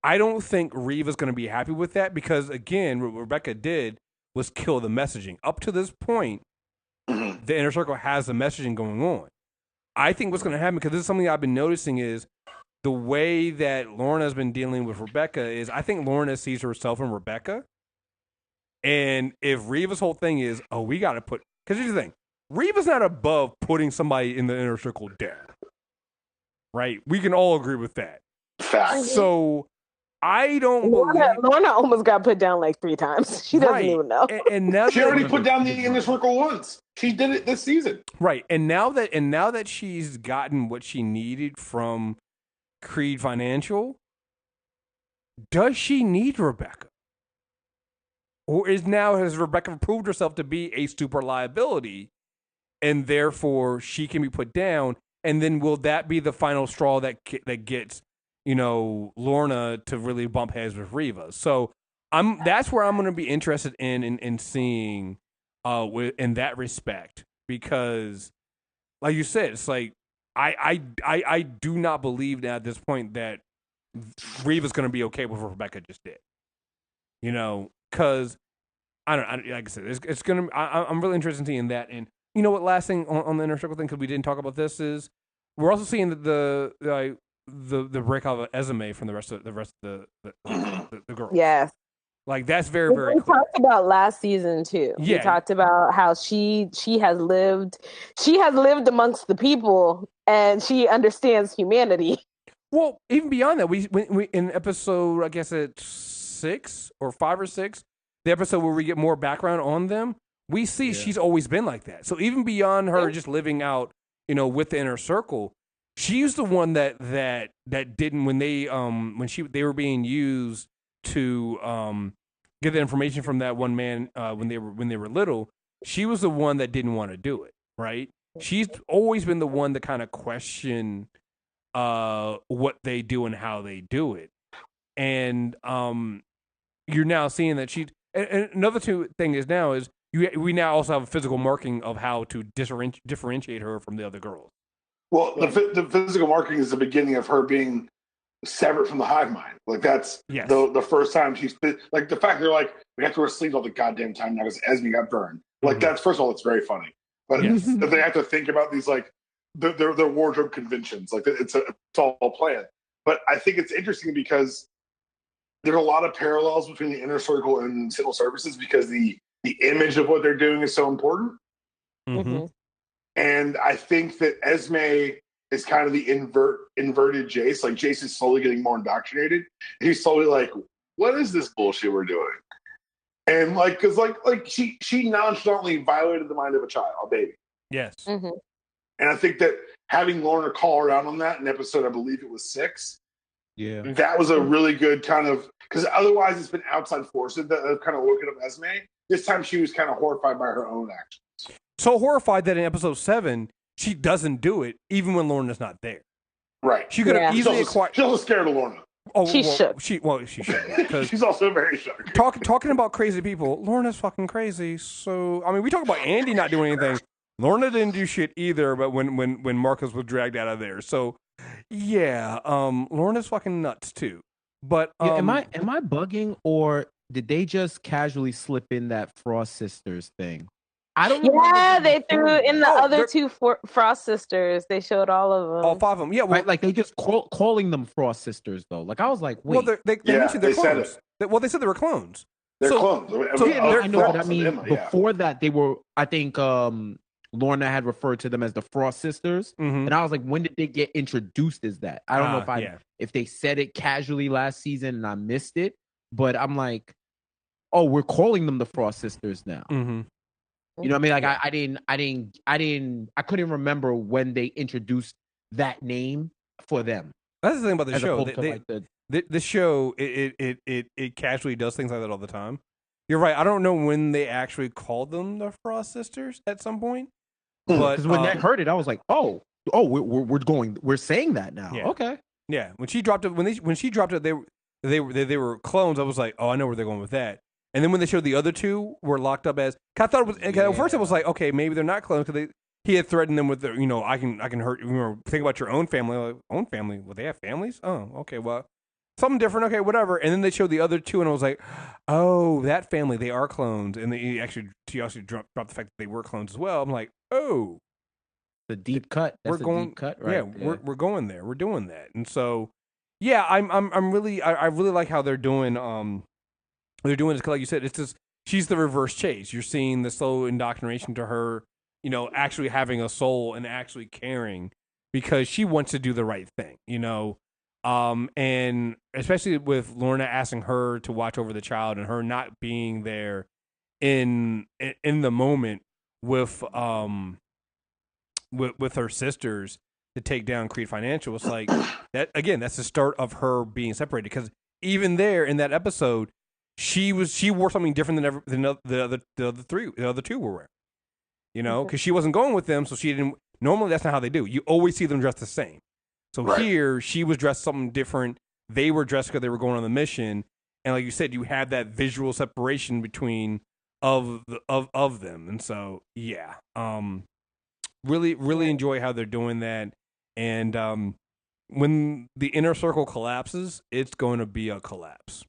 I don't think Reeva's going to be happy with that, because, again, what Rebecca did was kill the messaging. Up to this point, the Inner Circle has the messaging going on. I think what's going to happen, because this is something I've been noticing, is the way that Lorna has been dealing with Rebecca is, I think Lorna sees herself in Rebecca. And if Reeva's whole thing is, we got to put, because here's the thing, Reeva's not above putting somebody in the Inner Circle down. Right? We can all agree with that. Fact. So I don't Lorna almost got put down like 3 times. She doesn't even know. And now she already put down the Inner Circle once. She did it this season. Right. And now that she's gotten what she needed from Creed Financial, does she need Rebecca? Or has Rebecca proved herself to be a super liability, and therefore she can be put down? And then will that be the final straw that gets, Lorna to really bump heads with Reeva? So that's where I'm going to be interested in seeing in that respect, because, like you said, it's like I do not believe now at this point that Reeva's going to be okay with what Rebecca just did. Because I don't like I said, it's gonna. I'm really interested in seeing that. And you know what? Last thing on the Inner Circle thing, because we didn't talk about this, is we're also seeing the breakout of Esme from the rest of the girls. Yes, like that's very very. We clear. talked about last season too. Yeah. We talked about how she has lived amongst the people, and she understands humanity. Well, even beyond that, we in episode, I guess it's 6 or 5 or 6, the episode where we get more background on them, we see she's always been like that. So even beyond her just living out with the inner circle, she's the one that didn't when they were being used to get the information from that one man when they were little. She was the one that didn't want to do it, right? She's always been the one to kind of question what they do and how they do it. And you're now seeing that she. And another thing is now is we now also have a physical marking of how to differentiate her from the other girls. Well, the physical marking is the beginning of her being severed from the hive mind. Like that's the first time she's like the fact they're like we have to wear sleeves all the goddamn time now because Esme got burned. Like that's first of all, it's very funny. But that they have to think about these like their wardrobe conventions. Like it's all planned. But I think it's interesting because there are a lot of parallels between the inner circle and civil services because the image of what they're doing is so important. Mm-hmm. And I think that Esme is kind of the inverted Jace. Like Jace is slowly getting more indoctrinated. He's slowly like, what is this bullshit we're doing? And like, cause like she nonchalantly violated the mind of a baby. Yes. Mm-hmm. And I think that having Lorna call her out on that in episode, I believe it was 6. Yeah. That was a really good kind of, because otherwise it's been outside forces that have kind of woken up Esme. This time she was kind of horrified by her own actions. So horrified that in episode 7, she doesn't do it, even when Lorna's not there. Right. She could have easily acquired. She's also scared of Lorna. Oh, she should. She should. She's also very shook. Talking about crazy people, Lorna's fucking crazy. So, I mean, we talk about Andy not doing anything. Lorna didn't do shit either, but when Marcus was dragged out of there. So, yeah, Lorna's fucking nuts too. But am I bugging, or did they just casually slip in that Frost Sisters thing? I don't know. Yeah, they threw in the other 2 Frost Sisters. They showed all of them. All 5 of them. Yeah, well, right, like they just calling them Frost Sisters though. Like I was like, wait. Well, they mentioned they're clones. They said they were clones. They're clones. So I know, but I mean, before that, they were. I think Lorna had referred to them as the Frost Sisters, and I was like, when did they get introduced as that? I don't know if they said it casually last season and I missed it, but I'm like, oh, we're calling them the Frost Sisters now. Mm-hmm. You know what I mean? Like I couldn't remember when they introduced that name for them. That's the thing about the show. The show it casually does things like that all the time. You're right. I don't know when they actually called them the Frost Sisters at some point. But because when I heard it, I was like, oh, we're saying that now. Yeah. Okay. Yeah. When she dropped it, they were clones. I was like, oh, I know where they're going with that. And then when they showed the other 2 were locked up as, I thought it was. At first, I was like, okay, maybe they're not clones because he had threatened them with the, I can hurt. Think about your own family. Like, own family? Well, they have families. Oh, okay. Well, something different. Okay, whatever. And then they showed the other 2, and I was like, oh, that family, they are clones. And she actually dropped the fact that they were clones as well. I'm like, oh, the deep cut. That's a deep cut, right? Yeah, we're going there. We're doing that. And so, yeah, I really like how they're doing. They're doing this, like you said, it's just she's the reverse Chase. You're seeing the slow indoctrination to her, actually having a soul and actually caring because she wants to do the right thing, and especially with Lorna asking her to watch over the child and her not being there in the moment with her sisters to take down Creed Financial. It's like that again. That's the start of her being separated because even there in that episode. She wore something different than the other 2 were wearing, because she wasn't going with them, so she didn't. Normally, that's not how they do. You always see them dressed the same. So here, she was dressed something different. They were dressed because they were going on the mission, and like you said, you had that visual separation between of them, and so yeah, really enjoy how they're doing that, and when the inner circle collapses, it's going to be a collapse.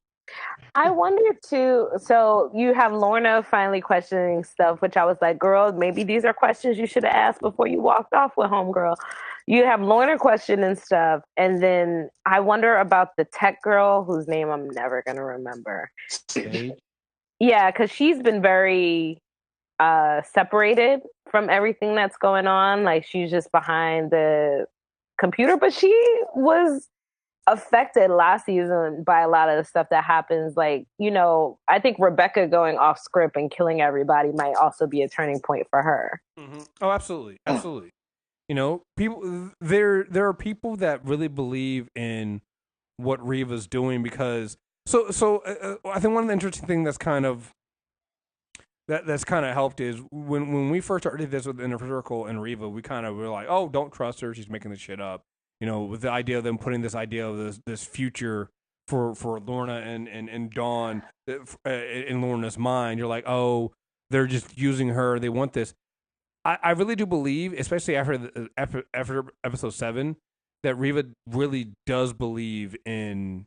I wonder too. So you have Lorna finally questioning stuff, which I was like, girl, maybe these are questions you should have asked before you walked off with homegirl. You have Lorna questioning stuff, and then I wonder about the tech girl whose name I'm never gonna remember. Yeah, because she's been very separated from everything that's going on. Like she's just behind the computer, but she was affected last season by a lot of the stuff that happens. Like, I think Rebecca going off script and killing everybody might also be a turning point for her. Mm-hmm. Oh, absolutely. You know, people there are people that really believe in what Reeva's doing because I think one of the interesting things that's kind of helped is when we first started this with Inner Circle and Reeva, we kind of were like, oh, don't trust her, she's making this shit up. You know, with the idea of them putting this idea of this future for Lorna and Dawn in Lorna's mind, you're like, oh, they're just using her, they want this. I really do believe, especially after episode 7, that Reeva really does believe in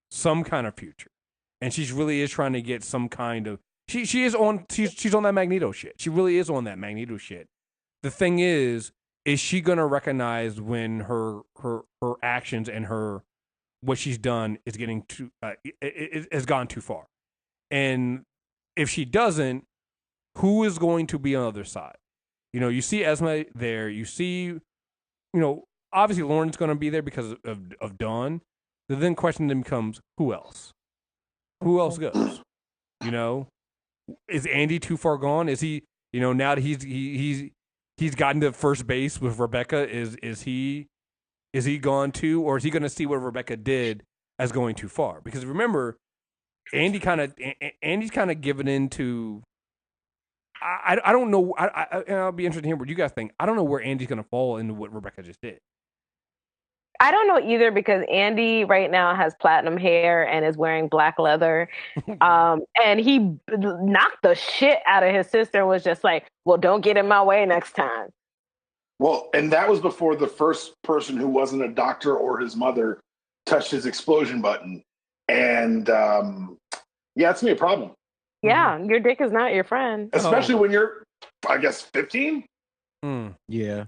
some kind of future, and she really is trying to get some kind of. She's on that Magneto shit. She really is on that Magneto shit. The thing is she gonna recognize when her actions and what she's done is getting too has gone too far, and if she doesn't, who is going to be on the other side? You know, you see Esme there. You see, you know, obviously Lauren's going to be there because of Dawn. The then question then becomes, who else? Who else goes? You know, is Andy too far gone? Is he? You know, now that he's gotten to first base with Rebecca, is he gone too, or is he going to see what Rebecca did as going too far? Because remember, Andy's kind of given into. I don't know. I'll be interested to hear what you guys think. I don't know where Andy's going to fall into what Rebecca just did. I don't know either because Andy right now has platinum hair and is wearing black leather. And he knocked the shit out of his sister and was just like, well, don't get in my way next time. Well, and that was before the first person who wasn't a doctor or his mother touched his explosion button. And yeah, it's going to be a problem. Yeah, your dick is not your friend. Especially when you're, I guess, 15? Yeah.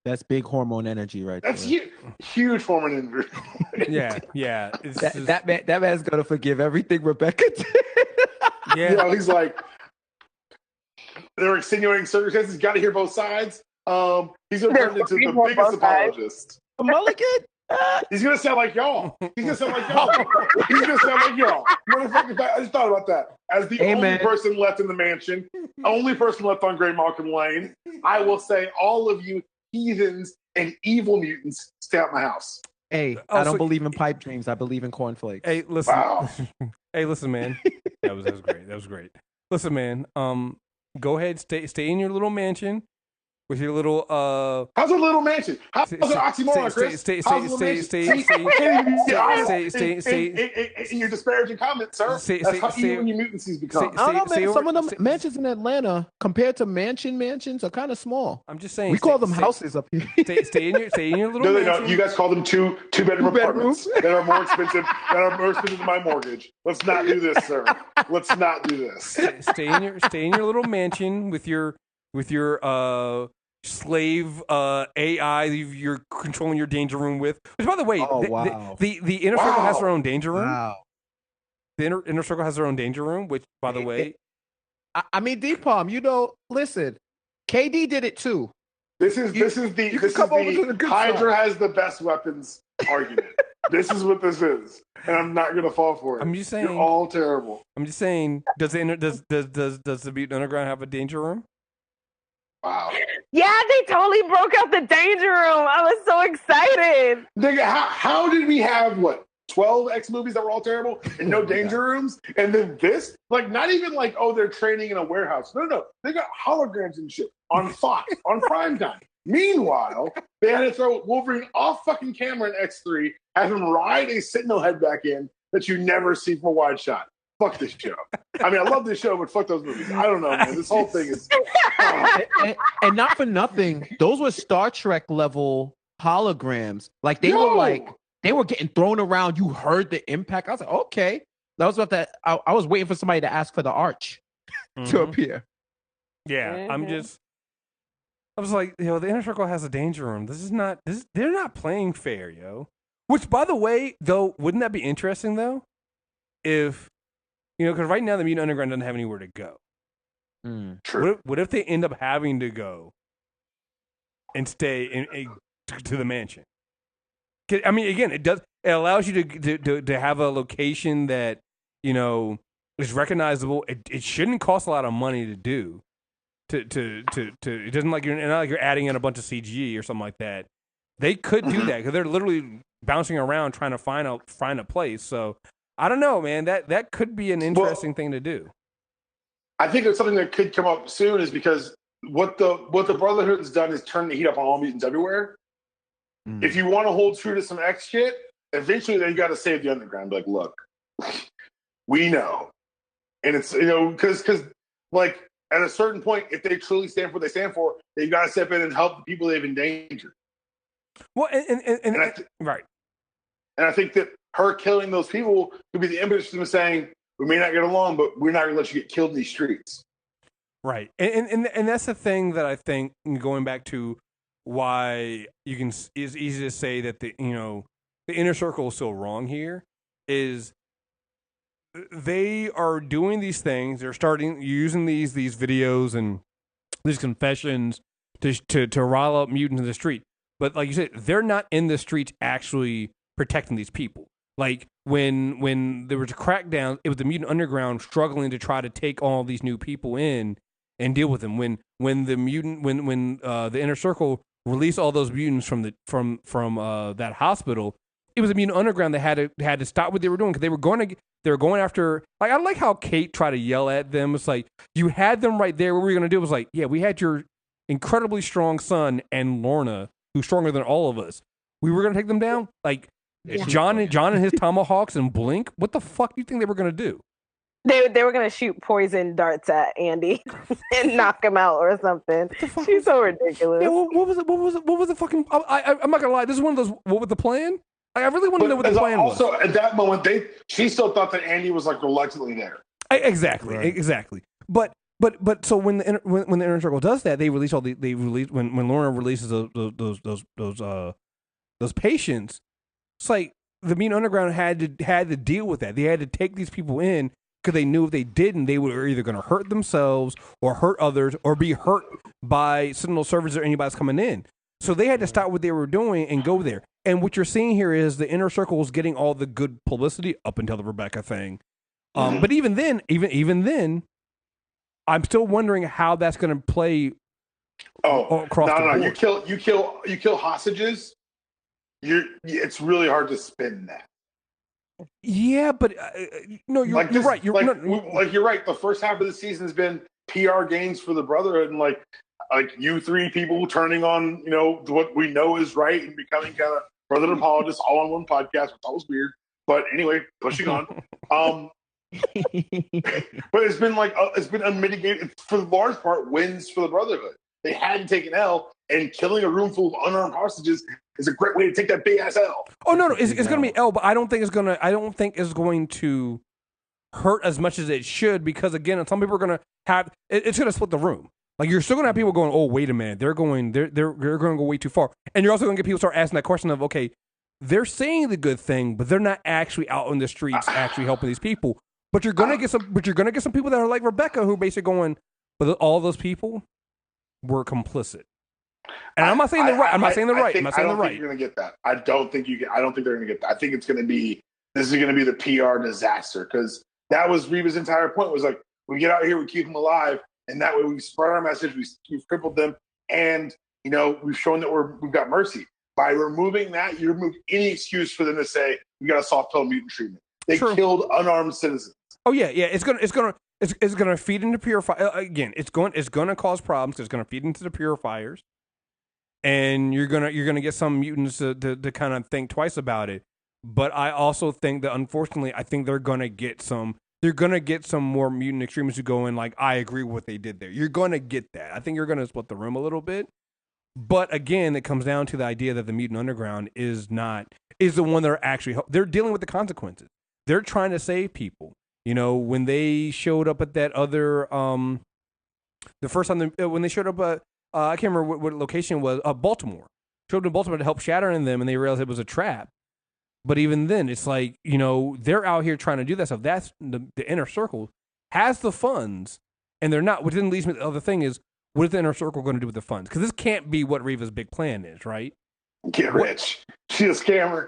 That's big hormone energy right That's there. huge hormone energy. Yeah. That man's going to forgive everything Rebecca did. Yeah. You know, he's like, they're extenuating circumstances. Got to hear both sides. He's going to turn into the biggest apologist. A mulligan? He's going to sound like y'all. Motherfucker, I just thought about that. As the only person left in the mansion, only person left on Grey Malcolm Lane, I will say all of you heathens and evil mutants, stay out my house. Hey, I don't believe in pipe dreams. I believe in cornflakes. Hey, listen. Wow. Hey, listen, man. That was great. That was great. Listen, man. Go ahead, stay in your little mansion. With your little how's a little mansion? How's an oxymoron, Chris? Stay in your disparaging comments, sir. That's how evil your mutancies become. I don't know, man. Some of them mansions in Atlanta, compared to mansions, are kind of small. I'm just saying. We call them houses up here. Stay in your little mansion. No, you guys call them two bedroom apartments that are more expensive than my mortgage. Let's not do this, sir. Let's not do this. Stay in your little mansion with your slave AI you're controlling your danger room with. Which, by the way, the Inner Circle has their own danger room. Wow. The Inner Circle has their own danger room, which, by the way... I mean, D-Palm, you know, listen, KD did it too. This is the Hydra has the best weapons argument. This is what this is. And I'm not going to fall for it. I'm just saying... You're all terrible. I'm just saying, does the Mutant Underground have a danger room? Wow. Yeah, they totally broke out the danger room. I was so excited. Nigga, how did we have, 12 X movies that were all terrible and no danger rooms? And then this? Like, not even like, oh, they're training in a warehouse. No. They got holograms and shit on Fox, on primetime. Meanwhile, they had to throw Wolverine off fucking camera in X3, have him ride a Sentinel head back in that you never see from a wide shot. Fuck this show. I mean, I love this show, but fuck those movies. I don't know, man. This whole thing is... and not for nothing, those were Star Trek level holograms. Like, they were getting thrown around. You heard the impact. I was like, okay. That was about that. I was waiting for somebody to ask for the arch to appear. Yeah, I was like, the Inner Circle has a danger room. They're not playing fair, yo. Which, by the way, though, wouldn't that be interesting, though? If... because right now the Mutant Underground doesn't have anywhere to go. True. What if they end up having to go and stay to the mansion? I mean, again, it allows you to have a location that is recognizable. It shouldn't cost a lot of money to It doesn't like you're not like you're adding in a bunch of CG or something like that. They could do that because they're literally bouncing around trying to find a place. So I don't know, man. That could be an interesting thing to do. I think it's something that could come up soon is because what the Brotherhood has done is turn the heat up on all mutants everywhere. If you want to hold true to some X shit, eventually they got to save the Underground. Like, look, we know, and it's because like at a certain point, if they truly stand for what they stand for, they've got to step in and help the people they've endangered. Well, right. And I think that her killing those people could be the impetus for them saying, we may not get along, but we're not going to let you get killed in these streets. Right. And that's the thing that I think, going back to why it's easy to say that the inner circle is so wrong here, is they are doing these things. They're starting using these videos and these confessions to rile up mutants in the street. But like you said, they're not in the streets actually protecting these people. Like when there was a crackdown, it was the Mutant Underground struggling to try to take all these new people in and deal with them. When the Inner Circle released all those mutants from that hospital, it was the Mutant Underground that had to stop what they were doing because they were going after. Like, I like how Kate tried to yell at them. It's like, you had them right there. What were you going to do? It was like, yeah, we had your incredibly strong son and Lorna, who's stronger than all of us. We were going to take them down. Like, John and his tomahawks and Blink. What the fuck do you think they were going to do? They were going to shoot poison darts at Andy and knock him out or something. She's so ridiculous. Yeah, what was the fucking? I'm not gonna lie. This is one of those. What was the plan? I really want to know what the plan was. Also, at that moment, she still thought that Andy was like reluctantly there. Exactly. But so when the Inner Circle does that, they release when Lorna releases those patients. It's like the Mutant Underground had to deal with that. They had to take these people in because they knew if they didn't, they were either going to hurt themselves or hurt others or be hurt by Sentinel servers or anybody that's coming in. So they had to stop what they were doing and go there. And what you're seeing here is the Inner Circle is getting all the good publicity up until the Rebecca thing. But even then, I'm still wondering how that's going to play. Across the board. You kill hostages. It's really hard to spin that. Yeah, but no, you're right. You're right. The first half of the season has been PR gains for the Brotherhood, and like you three people turning on what we know is right and becoming kind of Brotherhood apologists all on one podcast, which was weird. But anyway, pushing on. But it's been unmitigated for the large part wins for the Brotherhood. They hadn't taken L, and killing a room full of unarmed hostages is a great way to take that big ass L. Oh no, it's going to be L, but I don't think it's going to hurt as much as it should, because again, some people are going to have it's going to split the room. Like, you're still going to have people going, oh wait a minute, they're going to go way too far, and you're also going to get people start asking that question of, okay, they're saying the good thing, but they're not actually out in the streets actually helping these people. But you're going to get some people that are like Rebecca, who basically going, but all those people were complicit. And I'm not saying they're right. I'm not saying they're right. I'm not saying they're right. I don't think you're going to get that. I don't think they're going to get that. I think this is going to be the PR disaster, because that was Reeva's entire point, was like, we get out here, we keep them alive, and that way we spread our message, we've crippled them, and we've shown that we've got mercy. By removing that, you remove any excuse for them to say we got a soft pill mutant treatment. They killed unarmed citizens. Oh yeah. It's gonna feed into Purifier again. It's going to cause problems. It's gonna feed into the Purifiers, and you're gonna get some mutants to kind of think twice about it. But I also think that, unfortunately, I think they're gonna get some more mutant extremists who go in like, I agree with what they did there. You're gonna get that. I think you're gonna split the room a little bit. But again, it comes down to the idea that the Mutant Underground is the one that are actually they're dealing with the consequences. They're trying to save people. When they showed up at that other the first time when they showed up at I can't remember what location it was, Baltimore. Showed up in Baltimore to help Shatter in them, and they realized it was a trap. But even then, it's like, they're out here trying to do that stuff. That's the Inner Circle has the funds, and they're not. What didn't lead me to the other thing is, what is the Inner Circle going to do with the funds? Because this can't be what Reeva's big plan is, right? Get rich. She's a scammer.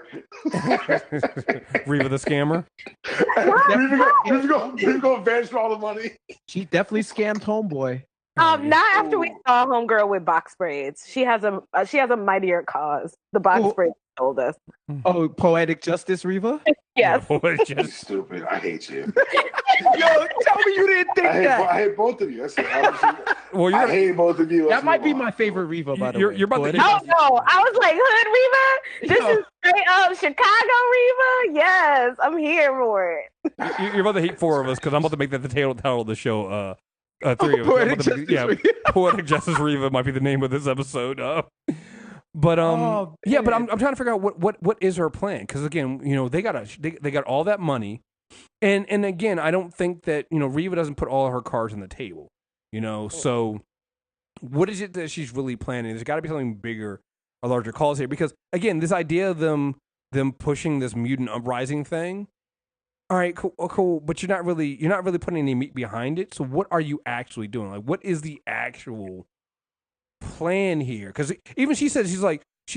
Reeva the scammer. Reeva go advance for all the money. She definitely scammed Homeboy. Not after we saw Homegirl with box braids. She has a mightier cause. The box braids told us. Oh, Poetic Justice Reeva? Yes. You're stupid. I hate you. Yo, tell me you didn't think that. I hate both of you. I hate both of you. That might be my favorite Reeva, by the way. You're about to. Oh no! I was like, Hood Reeva. This is straight up Chicago Reeva. Yes, I'm here for it. You're about to hate four of us because I'm about to make that the title of the show. Three of Poetic us. Poetic Justice Reeva might be the name of this episode. But I'm trying to figure out what is her plan, because again, they got all that money, and again, I don't think that Reeva doesn't put all of her cards on the table, So what is it that she's really planning? There's got to be something bigger, a larger cause here, because again, this idea of them pushing this mutant uprising thing. All right, cool, but you're not really putting any meat behind it. So what are you actually doing? Like, what is the actual plan here? Because even she said,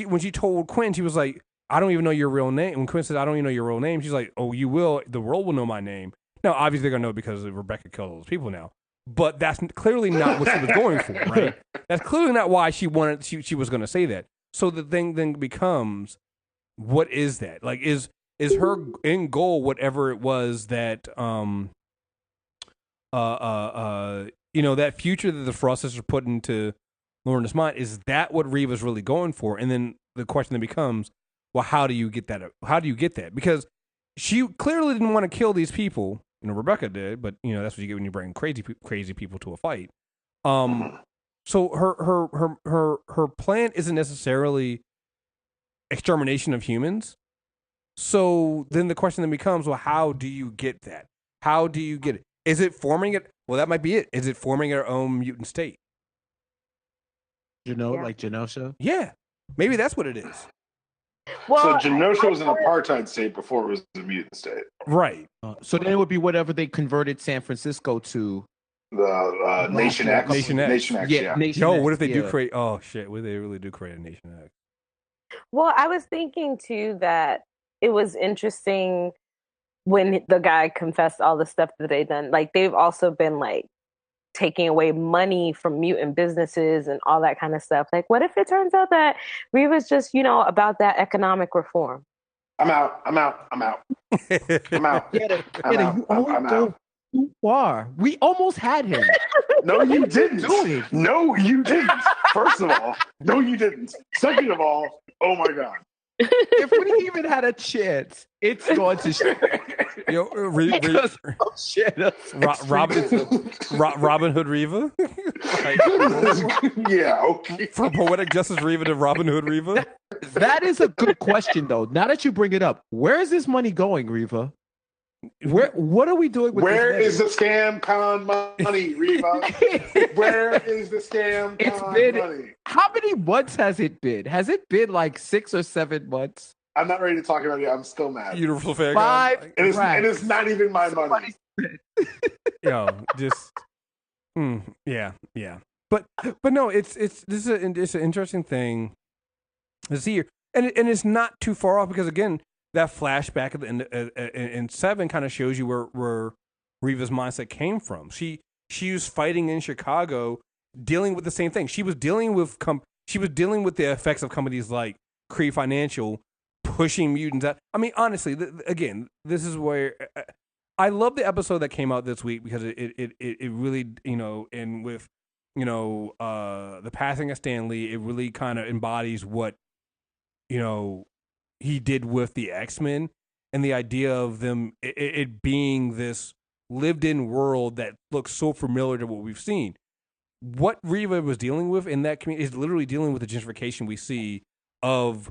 when she told Quinn, she was like, I don't even know your real name. When Quinn said, I don't even know your real name, she's like, oh, you will. The world will know my name. Now, obviously, they're gonna know because Rebecca killed all those people now. But that's clearly not what she was going for, right? That's clearly not why she wanted. She was going to say that. So the thing then becomes, what is that? Like, is her end goal whatever it was that that future that the Frost sisters put into Lorna's mind, is that what Reeva's really going for? And then the question then becomes, well, how do you get that? How do you get that? Because she clearly didn't want to kill these people. Rebecca did, but that's what you get when you bring crazy people to a fight. So her plan isn't necessarily extermination of humans. So then the question then becomes, well, how do you get that? How do you get it? Is it forming it? Well, that might be it. Is it forming our own mutant state? Like Genosha? Yeah, maybe that's what it is. Well, so Genosha was an apartheid state before it was a mutant state. Right. So then it would be whatever they converted San Francisco to. The Nation X. Nation X. Nation X, yeah. Nation Yo, X, what if they do create... Oh, shit. What if they really do create a Nation X? Well, I was thinking, too, that it was interesting when the guy confessed all the stuff that they've done. Like, they've also been, like, taking away money from mutant businesses and all that kind of stuff. Like, what if it turns out that Reeva's just, about that economic reform? I'm out. I'm out. You always go too far. We almost had him. No, you didn't. No, you didn't. First of all, no, you didn't. Second of all, oh my God. If we even had a chance, it's going to shit. Yo, Robin Hood Reeva? Yeah, okay. From Poetic Justice Reeva to Robin Hood Reeva? That is a good question, though. Now that you bring it up, where is this money going, Reeva? What are we doing with Where this is the scam con money, Reeva? Where is the scam con money? How many months has it been? Has it been like 6 or 7 months? I'm not ready to talk about it. I'm still mad. Universal Fair. 5. It is not even my money. Yo, just yeah. But no, it's an interesting thing to see here, and it's not too far off, because again, that flashback at the end in 7 kind of shows you where Reeva's mindset came from. She was fighting in Chicago, dealing with the same thing. She was dealing with the effects of companies like Cree Financial pushing mutants out. I mean, honestly, again, this is where I love the episode that came out this week, because it really, and with the passing of Stan Lee, it really kind of embodies what he did with the X-Men, and the idea of them it being this lived-in world that looks so familiar to what we've seen. What Reeva was dealing with in that community is literally dealing with the gentrification we see of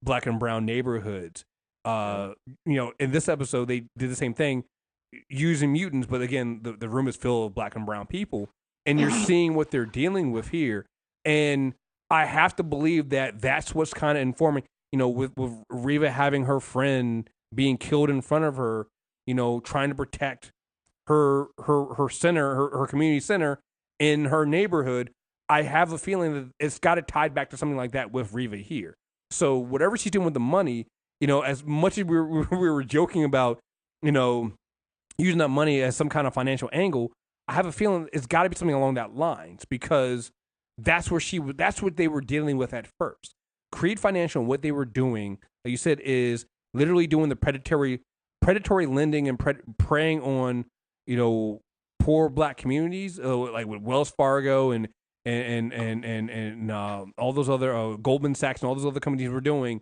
Black and brown neighborhoods. In this episode, they did the same thing using mutants, but again, the room is filled with Black and brown people, and you're seeing what they're dealing with here. And I have to believe that that's what's kind of informing. With Reeva having her friend being killed in front of her, trying to protect her center, her community center in her neighborhood. I have a feeling that it's got it tied back to something like that with Reeva here. So whatever she's doing with the money, as much as we were joking about, using that money as some kind of financial angle, I have a feeling it's got to be something along that lines because that's what they were dealing with at first. Creed Financial and what they were doing, like you said, is literally doing the predatory lending and preying on, poor black communities, like with Wells Fargo and all those other Goldman Sachs and all those other companies were doing.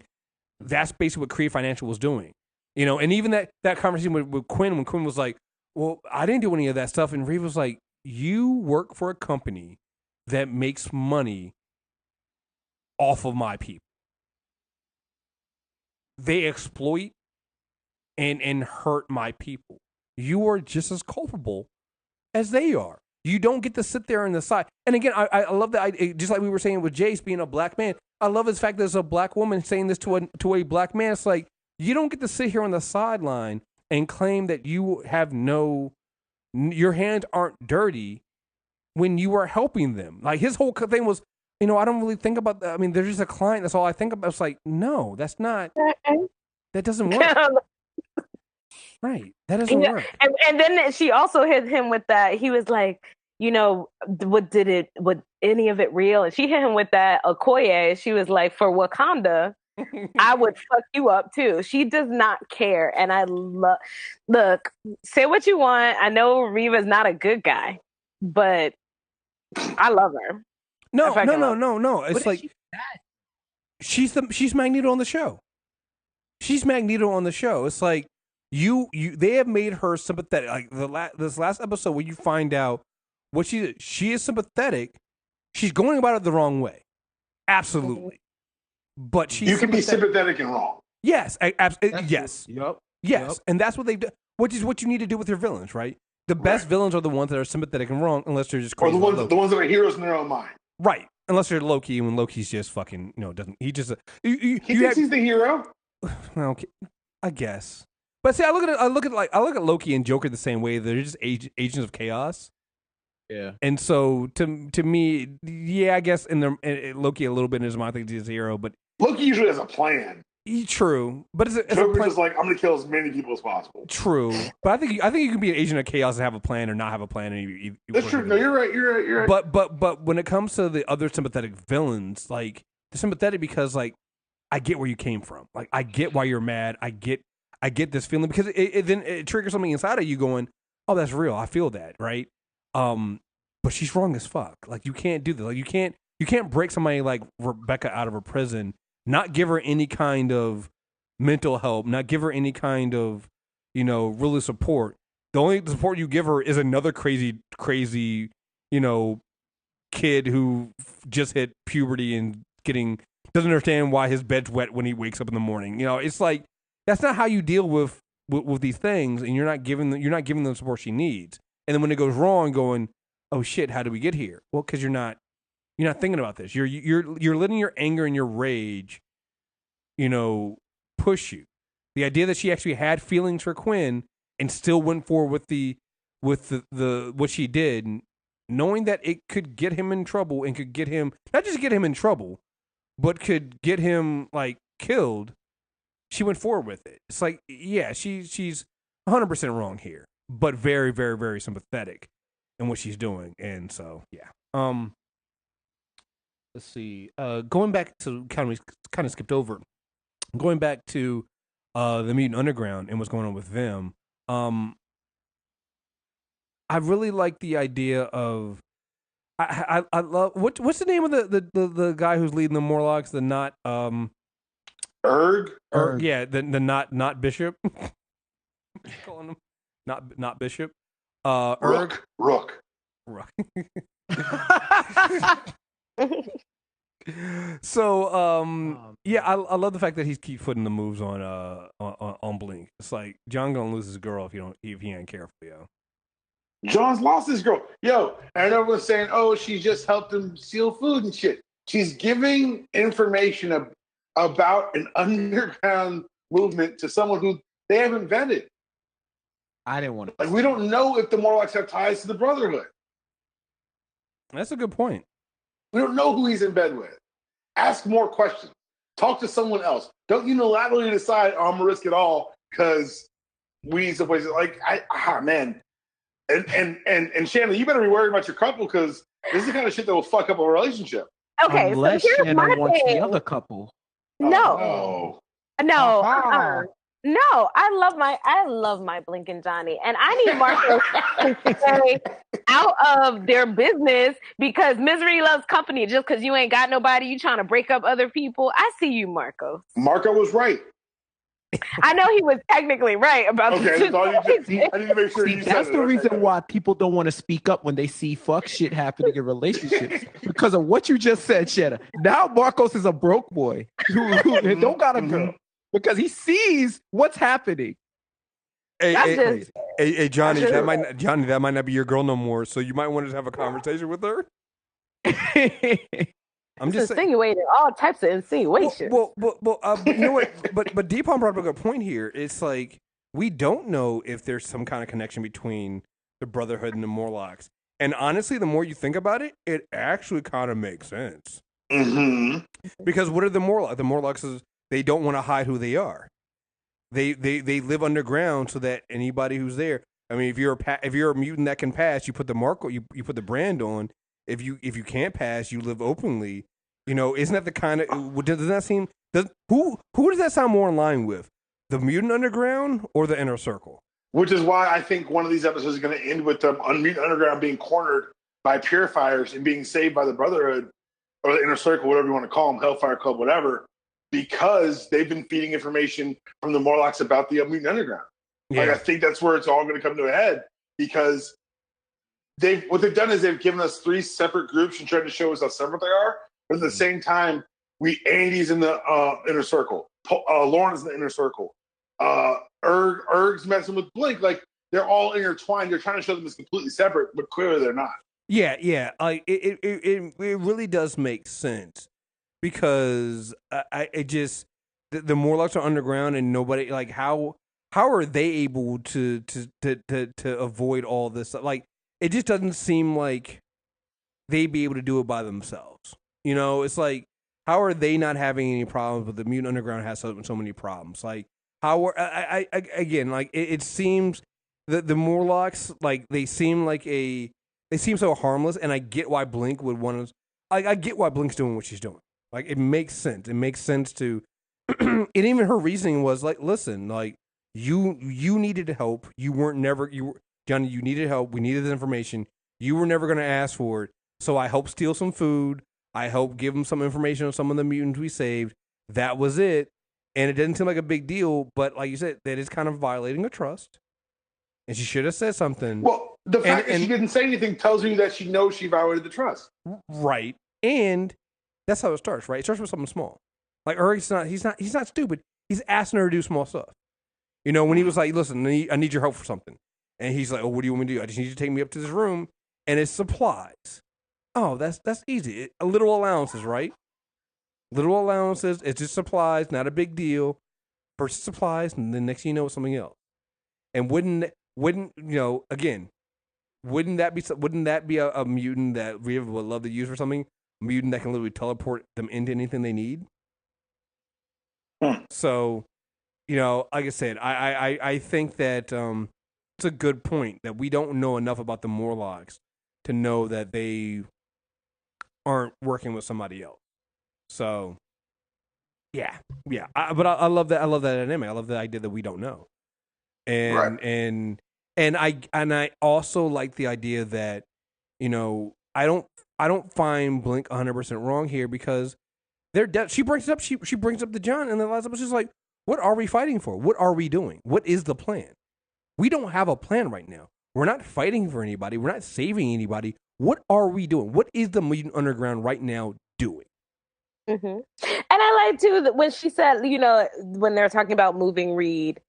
That's basically what Creed Financial was doing, And even that conversation with Quinn, when Quinn was like, "Well, I didn't do any of that stuff," and Reeva was like, "You work for a company that makes money off of my people. They exploit and hurt my people. You are just as culpable as they are. You don't get to sit there on the side." And again, I love that. Just like we were saying with Jace being a black man, I love the fact that there's a black woman saying this to a black man. It's like, you don't get to sit here on the sideline and claim that you have your hands aren't dirty when you are helping them. Like, his whole thing was, I don't really think about that. I mean, they're just a client. That's all I think about. It's like, no, that's not. That doesn't work. Right. That doesn't work. And then she also hit him with that. He was like, was any of it real? And she hit him with that Okoye. She was like, for Wakanda, I would fuck you up too. She does not care. And I look, say what you want. I know Reeva's not a good guy, but I love her. No. It's like she's Magneto on the show. She's Magneto on the show. It's like they have made her sympathetic. Like this last episode where you find out what she is sympathetic. She's going about it the wrong way. Absolutely. But you can be sympathetic and wrong. Yes, yes. Yep. Yes, and that's what they've done. Which is what you need to do with your villains, right? The best villains are the ones that are sympathetic and wrong, unless they're just crazy. Or the ones that are heroes in their own mind. Right. Unless they're Loki, and when Loki's just fucking, doesn't he just he thinks he's the hero? Okay, I guess. But see, I look at Loki and Joker the same way. They're just agents of chaos. Yeah. And so to me, yeah, I guess in Loki a little bit in his mind, I think he's a hero, but Loki usually has a plan. True, but Joker's just like, I'm going to kill as many people as possible. True, but I think you can be an agent of chaos and have a plan or not have a plan. And that's true. No, you're right. But when it comes to the other sympathetic villains, like, they're sympathetic because, like, I get where you came from. Like, I get why you're mad. I get this feeling because it triggers something inside of you going, oh, that's real. I feel that, right? But she's wrong as fuck. Like, you can't do that. Like, you can't break somebody like Rebecca out of her prison, not give her any kind of mental help, not give her any kind of, really support. The only support you give her is another crazy, kid who just hit puberty and doesn't understand why his bed's wet when he wakes up in the morning. It's like, that's not how you deal with these things, and you're not giving them the support she needs. And then when it goes wrong, going, oh shit, how did we get here? Well, because you're not thinking about this. You're letting your anger and your rage, push you. The idea that she actually had feelings for Quinn and still went forward with the what she did, knowing that it could get him in trouble and could get him, not just get him in trouble, but could get him like killed. She went forward with it. It's like, yeah, she's 100% wrong here, but very, very, very sympathetic in what she's doing. And so, yeah. Let's see. Going back to kind of skipped over. Going back to the Mutant Underground and what's going on with them. I really like the idea of. I love what's the name of the guy who's leading the Morlocks? The not Erg? Yeah, the not Bishop. Calling him not Bishop. Erg. Rook. So yeah, I love the fact that he keeps putting the moves on Blink. It's like, John gonna lose his girl if he ain't careful, yo. John's lost his girl. Yo, and everyone's saying, oh, she just helped him steal food and shit. She's giving information about an underground movement to someone who they have invented. I didn't want to. Like, we don't know if the Morlocks have ties to the Brotherhood. That's a good point. We don't know who he's in bed with. Ask more questions. Talk to someone else. Don't unilaterally decide, oh, I'm going to risk it all because we need some places. Like, man. And Shannon, you better be worried about your couple because this is the kind of shit that will fuck up a relationship. Okay, unless so here's Shannon my wants thing. the other couple. No, no, no. I love my Blink and Johnny, and I need Marcos to stay out of their business because misery loves company. Just because you ain't got nobody, you trying to break up other people. I see you, Marcos. Marco was right. I know he was technically right about Okay, this. I need to make sure you said That's it. the reason why people don't want to speak up when they see fuck shit happening in relationships because of what you just said, Shanna. Now Marcos is a broke boy who don't got a girl because he sees what's happening. Hey, Johnny, that might not be your girl no more. So you might want to have a conversation with her. I'm just insinuating all types of insinuations. Well, you know what? But Deepon brought up a good point here. It's like we don't know if there's some kind of connection between the Brotherhood and the Morlocks. And honestly, the more you think about it, it actually kind of makes sense. Mm-hmm. Because what are the Morlocks? The Morlocks they don't want to hide who they are. They live underground so that anybody who's there. I mean, if you're a mutant that can pass, you put the mark, you put the brand on. If you can't pass, you live openly. You know, isn't that the kind of does that seem? Who does that sound more in line with? The Mutant Underground or the Inner Circle? Which is why I think one of these episodes is going to end with the Mutant Underground being cornered by Purifiers and being saved by the Brotherhood or the Inner Circle, whatever you want to call them, Hellfire Club, whatever, because they've been feeding information from the Morlocks about the Mutant Underground. Yeah. Like, I think that's where it's all going to come to a head because what they've done is they've given us 3 separate groups and tried to show us how separate they are. But at the same time, Andy's in the Inner Circle. Lauren's in the Inner Circle. Erg's messing with Blink. Like, they're all intertwined. They're trying to show them as completely separate, but clearly they're not. Yeah. Like it really does make sense because the Morlocks are underground and nobody like how are they able to avoid all this? Like, it just doesn't seem like they'd be able to do it by themselves. You know, it's like, how are they not having any problems, but the Mutant Underground has so many problems? Like, how are again? Like, it seems that the Morlocks, like, they seem so harmless, and I get why Blink would want to. I get why Blink's doing what she's doing. Like, it makes sense. It makes sense to. And even her reasoning was like, listen, like, you needed help. Johnny, you needed help. We needed this information. You were never going to ask for it. So I helped steal some food. I helped give them some information on some of the mutants we saved. That was it. And it didn't seem like a big deal, but like you said, that is kind of violating a trust. And she should have said something. Well, the fact that she didn't say anything tells you that she knows she violated the trust. Right. And that's how it starts, right? It starts with something small. Like, Eric's he's not stupid. He's asking her to do small stuff. You know, when he was like, listen, I need your help for something. And he's like, oh, what do you want me to do? I just need you to take me up to this room. And it's supplies. Oh, that's easy. Little allowances, right? Little allowances. It's just supplies, not a big deal. Versus supplies, and then next thing you know, it's something else. And wouldn't you know? Again, wouldn't that be a mutant that Reeva would love to use for something? A mutant that can literally teleport them into anything they need. So, you know, like I said, I think that it's a good point that we don't know enough about the Morlocks to know that they aren't working with somebody else. So, yeah. But I love that. I love that dynamic. I love the idea that we don't know. And I also like the idea that, you know, I don't find Blink 100% wrong here because they're she brings it up. She brings up the John, and the last episode is like, what are we fighting for? What are we doing? What is the plan? We don't have a plan right now. We're not fighting for anybody. We're not saving anybody. What are we doing? What is the Mutant Underground right now doing? Mm-hmm. And I like too that when she said, you know, when they're talking about moving Reed,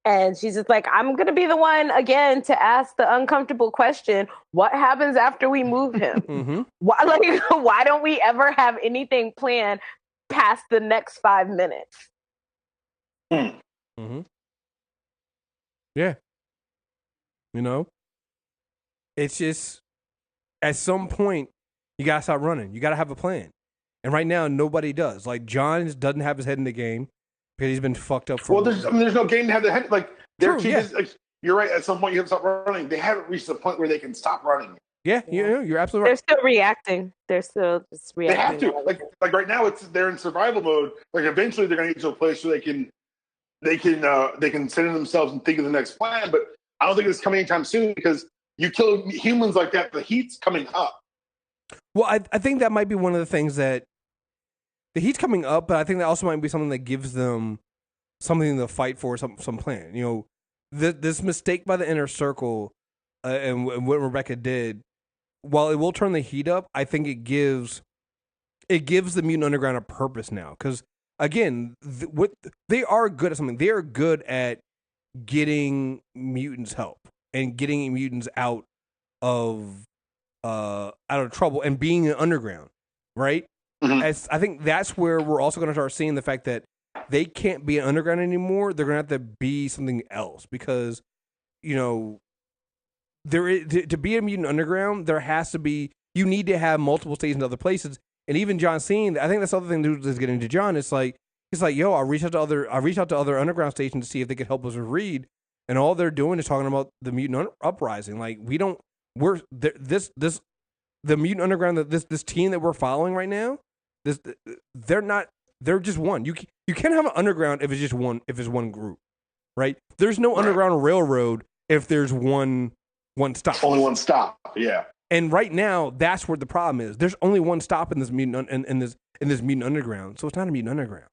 and she's just like, I'm gonna be the one again to ask the uncomfortable question: what happens after we move him? Mm-hmm. Why don't we ever have anything planned past the next 5 minutes? Mm-hmm. Yeah. You know, it's just at some point you gotta stop running. You gotta have a plan. And right now nobody does. Like, John doesn't have his head in the game because he's been fucked up for. Well, there's no game to have the head. Like, their True, chief yeah. is like, you're right. At some point, you have to stop running. They haven't reached the point where they can stop running. Yeah, you're absolutely right. They're still reacting. They're still just reacting. They have to. Like right now, they're in survival mode. Like eventually, they're going to get to a place where they can center themselves and think of the next plan. But I don't think it's coming anytime soon because you kill humans like that, the heat's coming up. Well, I think that might be one of the things that the heat's coming up, but I think that also might be something that gives them something to fight for, some plan. You know, this mistake by the inner circle and what Rebecca did, while it will turn the heat up, I think it gives the Mutant Underground a purpose now. Because again, what they are good at something. They are good at getting mutants help and getting mutants out of trouble and being an underground, right? Mm-hmm. I think that's where we're also going to start seeing the fact that they can't be an underground anymore. They're going to have to be something else because, you know, there is, to be a Mutant Underground, there has to be, you need to have multiple stations in other places. And even John Cena, I think that's the other thing that's getting to John. It's like, yo, I reached out to other underground stations to see if they could help us with Reed, and all they're doing is talking about the Mutant Uprising. Like the Mutant Underground, this team that we're following right now, they're just one. You can't have an underground if it's one group, right? There's no underground railroad if there's one stop. Only one stop, yeah. And right now, that's where the problem is. There's only one stop in this mutant in this Mutant Underground, so it's not a Mutant Underground.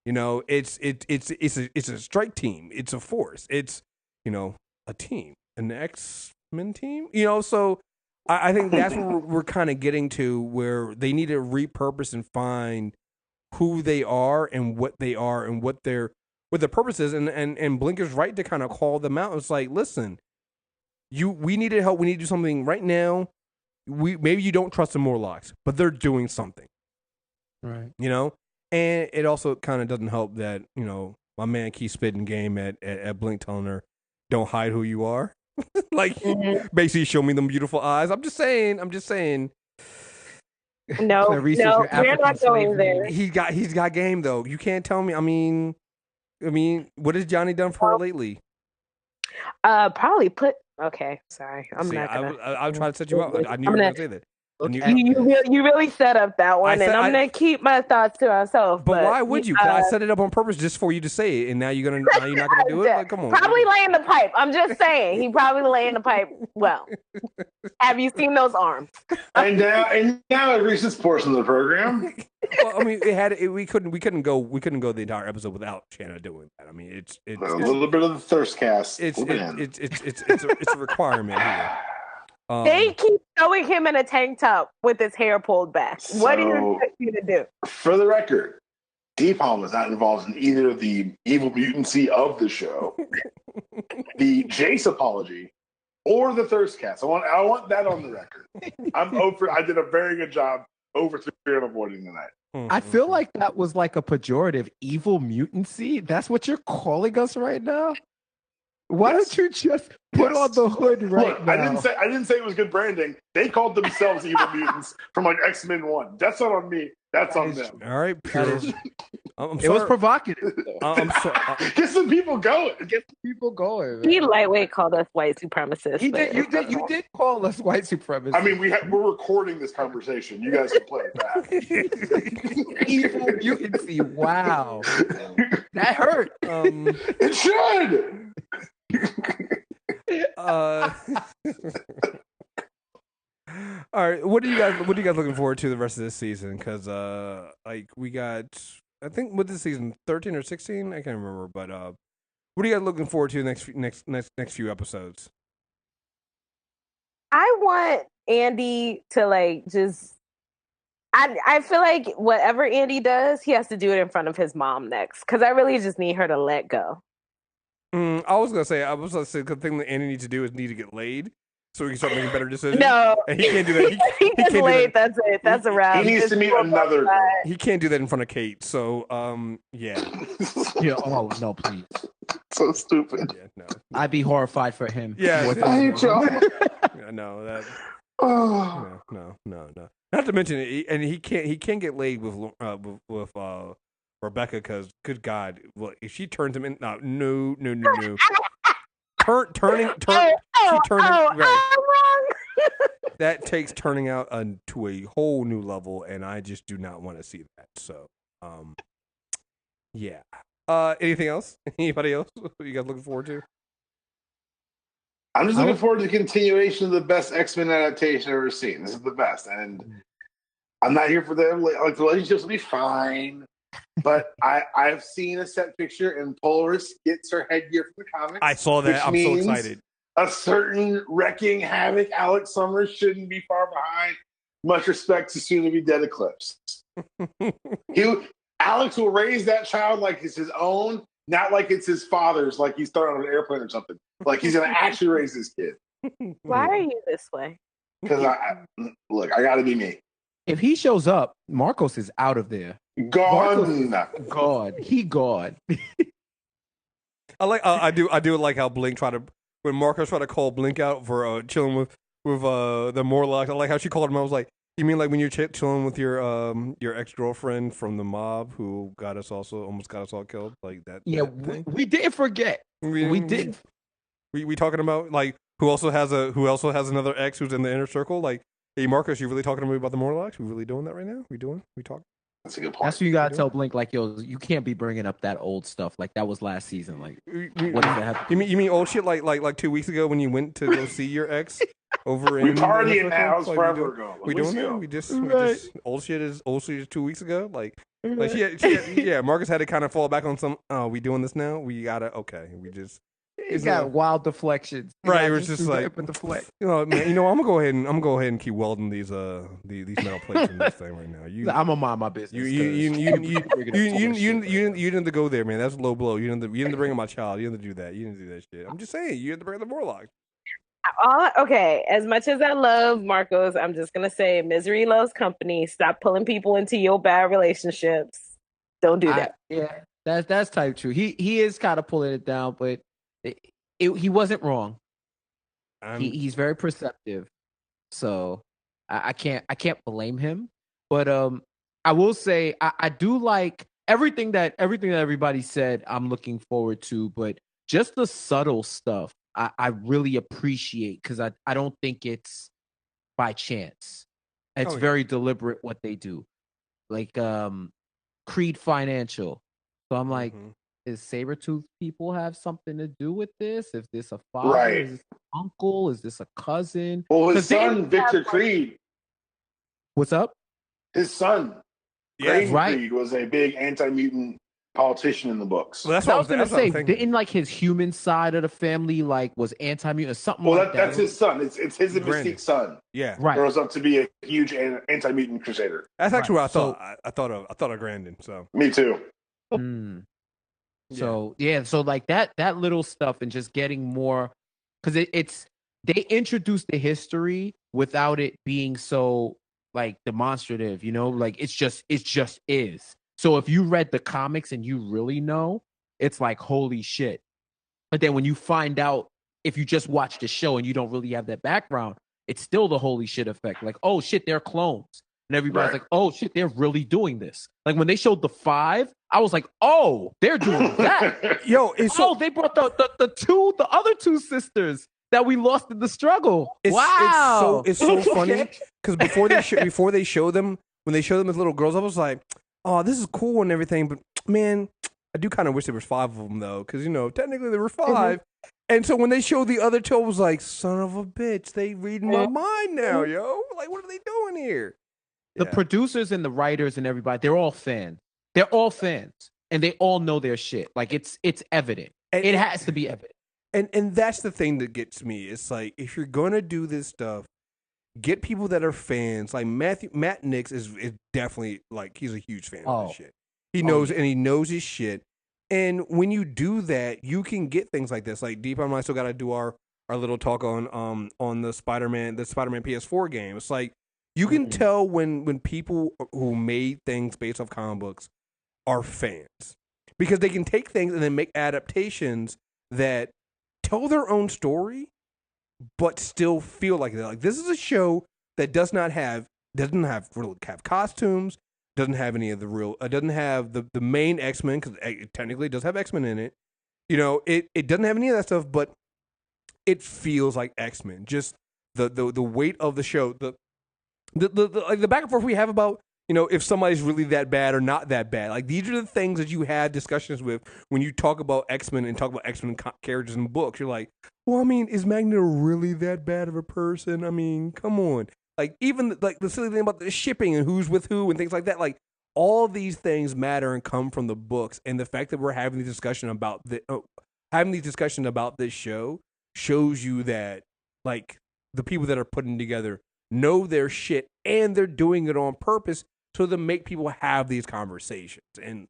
You know, it's a strike team. It's a force. It's, you know, a team, an X-Men team. You know, so I think that's where we're kind of getting to, where they need to repurpose and find who they are and what they are and what their purpose is. And Blinker's right to kind of call them out. It's like, listen, we need help. We need to do something right now. Maybe you don't trust the Morlocks, but they're doing something, right? You know, and it also kind of doesn't help that, you know, my man keeps spitting game at Blink, telling her, "Don't hide who you are." Like, basically, show me them beautiful eyes. I'm just saying. No, we're not going there. He's got game though. You can't tell me. I mean, what has Johnny done for her lately? Probably put. Okay, sorry. I'm trying to set you up. I knew you were going to say that. You really set up that one, and I'm going to keep my thoughts to myself. But why would you? I set it up on purpose just for you to say it, and now you're not going to do it? Like, come on. Probably laying the pipe. I'm just saying. He probably laying the pipe well. Have you seen those arms? and now it reached this portion of the program. Well, I mean, we couldn't go the entire episode without Shanna doing that. I mean, it's a little bit of the thirst cast. It's a requirement here. They keep showing him in a tank top with his hair pulled back. What do you expect me to do? For the record, D-Palm was not involved in either of the evil mutancy of the show, the Jace apology, or the thirst cast. I want that on the record. I did a very good job over and avoiding tonight. I feel like that was like a pejorative. Evil mutancy? That's what you're calling us right now? Why don't you just put on the hood right now? I didn't say it was good branding. They called themselves evil mutants from like X-Men 1. That's not on me. That's on them. All right, pure. It was provocative. I'm sorry. Get some people going. Man. He lightweight called us white supremacists. You did call us white supremacists. I mean, we're recording this conversation. You guys can play it back. Evil mutancy. Wow, that hurt. It should. All right, what are you guys looking forward to the rest of this season? Because like we got, I think with this season 13 or 16, I can't remember, but what are you guys looking forward to next few episodes? I want Andy to like just. I feel like whatever Andy does, he has to do it in front of his mom next, because I really just need her to let go. I was gonna say the thing that Andy needs to do is need to get laid, so he can start making better decisions. No, and he can't do that. He gets laid. That's it. That's a wrap. He needs to meet another. He can't do that in front of Kate. So, yeah. Yeah. Oh no, please. So stupid. Yeah, no. I'd be horrified for him. Yeah. I hate y'all. Yeah, no, that. Oh. No. Not to mention, he can't get laid with Rebecca, because good God, well, if she turns him in, no. turning. That takes turning out to a whole new level, and I just do not want to see that. So, yeah. Anything else? Anybody else? What you guys looking forward to? I'm just looking forward to the continuation of the best X-Men adaptation I've ever seen. This is the best, and I'm not here for them. Like the relationships will be fine, but I've seen a set picture, and Polaris gets her headgear from the comics. I saw that. I'm so excited. A certain wrecking havoc Alex Summers shouldn't be far behind. Much respect to soon-to-be dead Eclipse. Alex will raise that child like it's his own, not like it's his father's, like he's thrown on an airplane or something. Like he's going to actually raise this kid. Why are you this way? Because I got to be me. If he shows up, Marcos is out of there. Gone. He gone. I do like how Blink when Marcos tried to call Blink out for chilling with the Morlocks. I like how she called him. I was like, you mean like when you're chilling with your ex-girlfriend from the mob who almost got us all killed, like that? Yeah, that we didn't forget. We did. We talking about like who also has another ex who's in the inner circle? Like, hey Marcos, you really talking to me about the Morlocks? We really doing that right now? We talking? That's a good point. That's what you gotta tell Blink. Like, yo, you can't be bringing up that old stuff. Like that was last season. Like, what does that have? You mean old shit? Like 2 weeks ago when you went to go see your ex over in? We partying now. It's forever ago. We doing it? We just old shit is 2 weeks ago. Like yeah. Marcus had to kind of fall back on some. Oh, we doing this now? We gotta we just. It's got wild deflections. Right, it was just like deflect. Man, I'm gonna go ahead and keep welding these metal plates in this thing right now. I'm gonna mind my business. You didn't go there, man. That's a low blow. You didn't bring in my child. You didn't do that. You didn't do that shit. I'm just saying, you had to bring the Morlock. Okay, as much as I love Marcos, I'm just gonna say misery loves company. Stop pulling people into your bad relationships. Don't do that. Yeah, that's type true. He is kind of pulling it down, but. He wasn't wrong. He's very perceptive, so I can't blame him. But I will say I do like everything that everybody said. I'm looking forward to, but just the subtle stuff I really appreciate because I don't think it's by chance. It's very deliberate what they do, like Creed Financial. So I'm like. Is Sabretooth people have something to do with this? Is this a father? Right. Is this an uncle? Is this a cousin? Well, his son, Victor Creed. What's up? His son, Creed, was a big anti-mutant politician in the books. Well, that's what I was going to say. Didn't like his human side of the family was anti-mutant or something like that? That's his son. It's his and Mystique's son. Yeah. Right. Grows up to be a huge anti-mutant crusader. That's actually what I thought. I thought of Grandin. So me too. So so like that little stuff and just getting more because they introduced the history without it being so like demonstrative, like it just is. So if you read the comics and you really know, it's like holy shit. But then when you find out, if you just watch the show and you don't really have that background, it's still the holy shit effect. Like, oh shit, they're clones. And everybody's like, oh shit, they're really doing this. Like when they showed the 5, I was like, oh, they're doing that. Yo, they brought the other 2 sisters that we lost in the struggle. Wow. It's so funny because before they show them, when they show them as little girls, I was like, oh, this is cool and everything. But man, I do kind of wish there was 5 of them though. Because, technically there were 5. Mm-hmm. And so when they showed the other 2, I was like, son of a bitch, they reading my mind now, yo. Like, what are they doing here? The producers and the writers and everybody, they're all fans. They're all fans. And they all know their shit. Like, it's evident. It has to be evident. And that's the thing that gets me. It's like, if you're going to do this stuff, get people that are fans. Like, Matt Nix is definitely, like, he's a huge fan of this shit. He knows, and he knows his shit. And when you do that, you can get things like this. Like, Deep and I still got to do our little talk on the Spider-Man PS4 game. It's like, you can tell when people who made things based off comic books are fans because they can take things and then make adaptations that tell their own story, but still feel like that. Like this is a show that doesn't have costumes, doesn't have any of the real, doesn't have the main X-Men because it technically does have X-Men in it. It doesn't have any of that stuff, but it feels like X-Men. Just the weight of the show, the like the back and forth we have about, you know, if somebody's really that bad or not that bad. Like, these are the things that you had discussions with when you talk about X-Men and talk about X-Men characters in books. You're like, well, I mean, is Magneto really that bad of a person? I mean, come on. Like, even like the silly thing about the shipping and who's with who and things like that. Like, all these things matter and come from the books. And the fact that we're having these discussions about this show shows you that, like, the people that are putting together know their shit and they're doing it on purpose so to make people have these conversations. And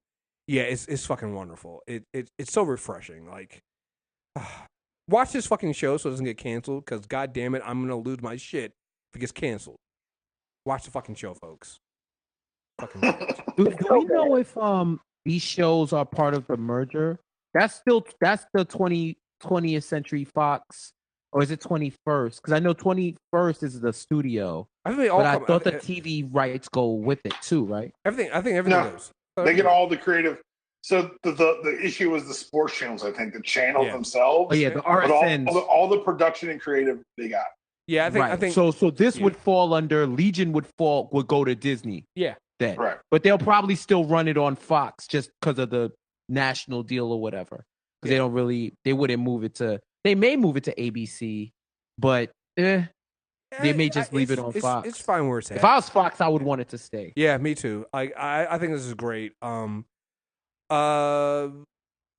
yeah, it's fucking wonderful. It's so refreshing. Like, watch this fucking show so it doesn't get canceled, because god damn it, I'm gonna lose my shit if it gets canceled. Watch the fucking show, folks. Fucking do we know if these shows are part of the merger? That's the 20th Century Fox, or is it 21st? Because I know 21st is the studio. I think they all. But I thought the TV rights go with it too, right? I think everything goes. They get all the creative. So the issue was the sports channels. I think the channels themselves. Oh yeah, the RSNs. All the production and creative they got. Yeah, I think. So this would fall under Legion. Would go to Disney. Yeah. Then. Right. But they'll probably still run it on Fox just because of the national deal or whatever. Because they wouldn't move it to. They may move it to ABC, but they may just leave it on Fox. It's fine where it's at. If I was Fox, I would want it to stay. Yeah, me too. I think this is great. Yeah, I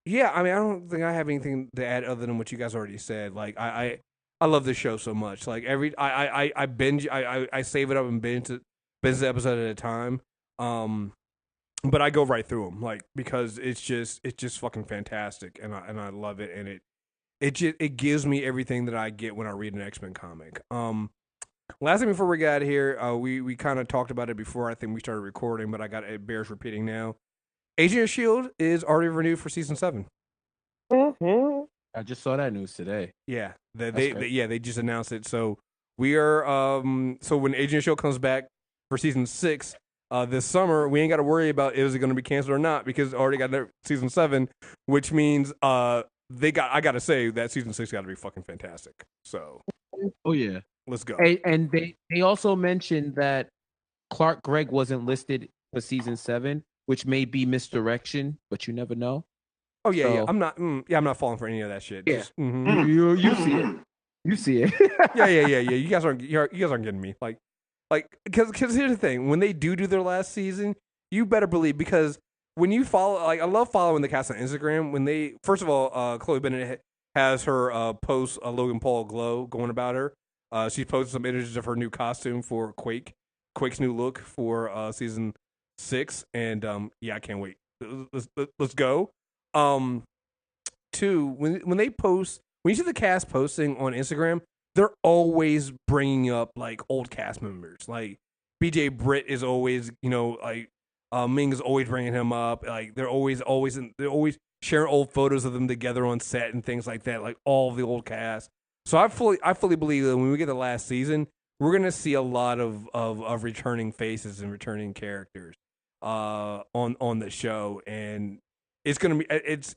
mean, I don't think I have anything to add other than what you guys already said. Like, I love this show so much. Like, I binge, I save it up and binge the episode at a time. But I go right through them, like, because it's just fucking fantastic, and I love it, and it gives me everything that I get when I read an X-Men comic. Last thing before we got out of here, we kind of talked about it before I think we started recording, but it bears repeating now. Agent of S.H.I.E.L.D. is already renewed for season 7. Mm-hmm. I just saw that news today. Yeah, they just announced it. So we are so when Agent of S.H.I.E.L.D. comes back for season 6 this summer, we ain't got to worry about is it going to be canceled or not, because it already got season 7, which means I got to say that season 6 got to be fucking fantastic. So oh yeah, let's go. And they also mentioned that Clark Gregg wasn't listed for season 7, which may be misdirection, but you never know. Oh yeah, yeah. I'm not falling for any of that shit. Yeah, Just, you see it. You see it. yeah. You guys aren't getting me. Like, because here's the thing: when they do their last season, you better believe, because when you follow, like, I love following the cast on Instagram. When they, first of all, Chloe Bennett has her post Logan Paul glow going about her. She posted some images of her new costume for Quake's new look for season 6, and yeah, I can't wait. Let's go. 2, when they post, when you see the cast posting on Instagram, they're always bringing up, like, old cast members. Like, BJ Britt is always, like, Ming is always bringing him up. Like, they're always sharing old photos of them together on set and things like that. Like, all of the old cast. So I fully believe that when we get the last season, we're gonna see a lot of returning faces and returning characters on the show, and it's gonna be it's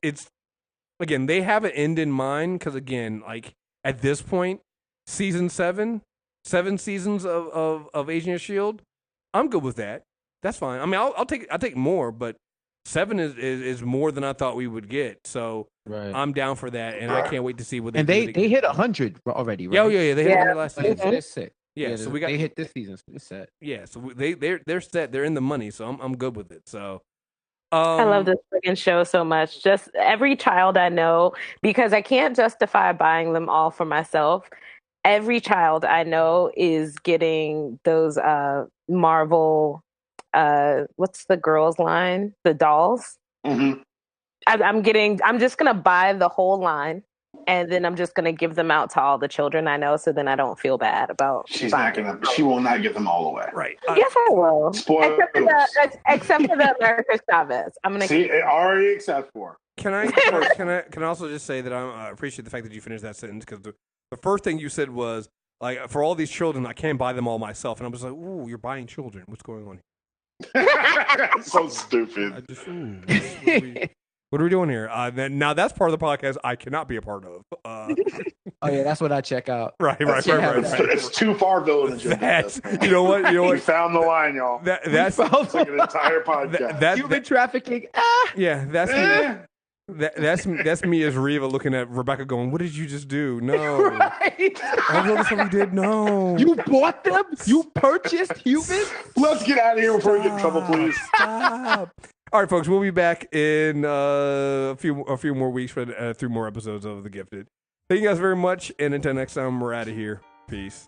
again, they have an end in mind, because again, like, at this point, season 7 seasons of Agent of S.H.I.E.L.D., I'm good with that. That's fine. I mean, I'll take more, but 7 is more than I thought we would get. So I'm down for that, and I can't wait to see what they do. And they hit 100 already, right? Yeah, they hit 100 last season. They're sick. Yeah, so they hit this season. So it's set. Yeah, so they're set. They're in the money, so I'm good with it. So I love this freaking show so much. Just every child I know, because I can't justify buying them all for myself. Every child I know is getting those Marvel. What's the girls' line? The dolls. Mm-hmm. I'm just gonna buy the whole line, and then I'm just gonna give them out to all the children I know, so then I don't feel bad about. She will not get them all away. Right. Yes, I will. Spoilers. Except for the America Chavez. I'm gonna see. Already except for. Can I also just say that I appreciate the fact that you finished that sentence, because the first thing you said was, like, for all these children, I can't buy them all myself, and I was like, ooh, you're buying children. What's going on here? So stupid. What are we doing here? Now that's part of the podcast I cannot be a part of. Oh yeah, that's what I check out. Right. It's too far villain agenda. You know what? We found the line, y'all. That's like an entire podcast. Human trafficking. Yeah, that's me as Reeva looking at Rebecca going, "What did you just do? No, Right. I noticed what we did. No, You bought them? You purchased humans? Let's get out of here before we get in trouble, please. Stop. All right, folks, we'll be back in a few more weeks for 3 more episodes of The Gifted. Thank you guys very much, and until next time, we're out of here. Peace.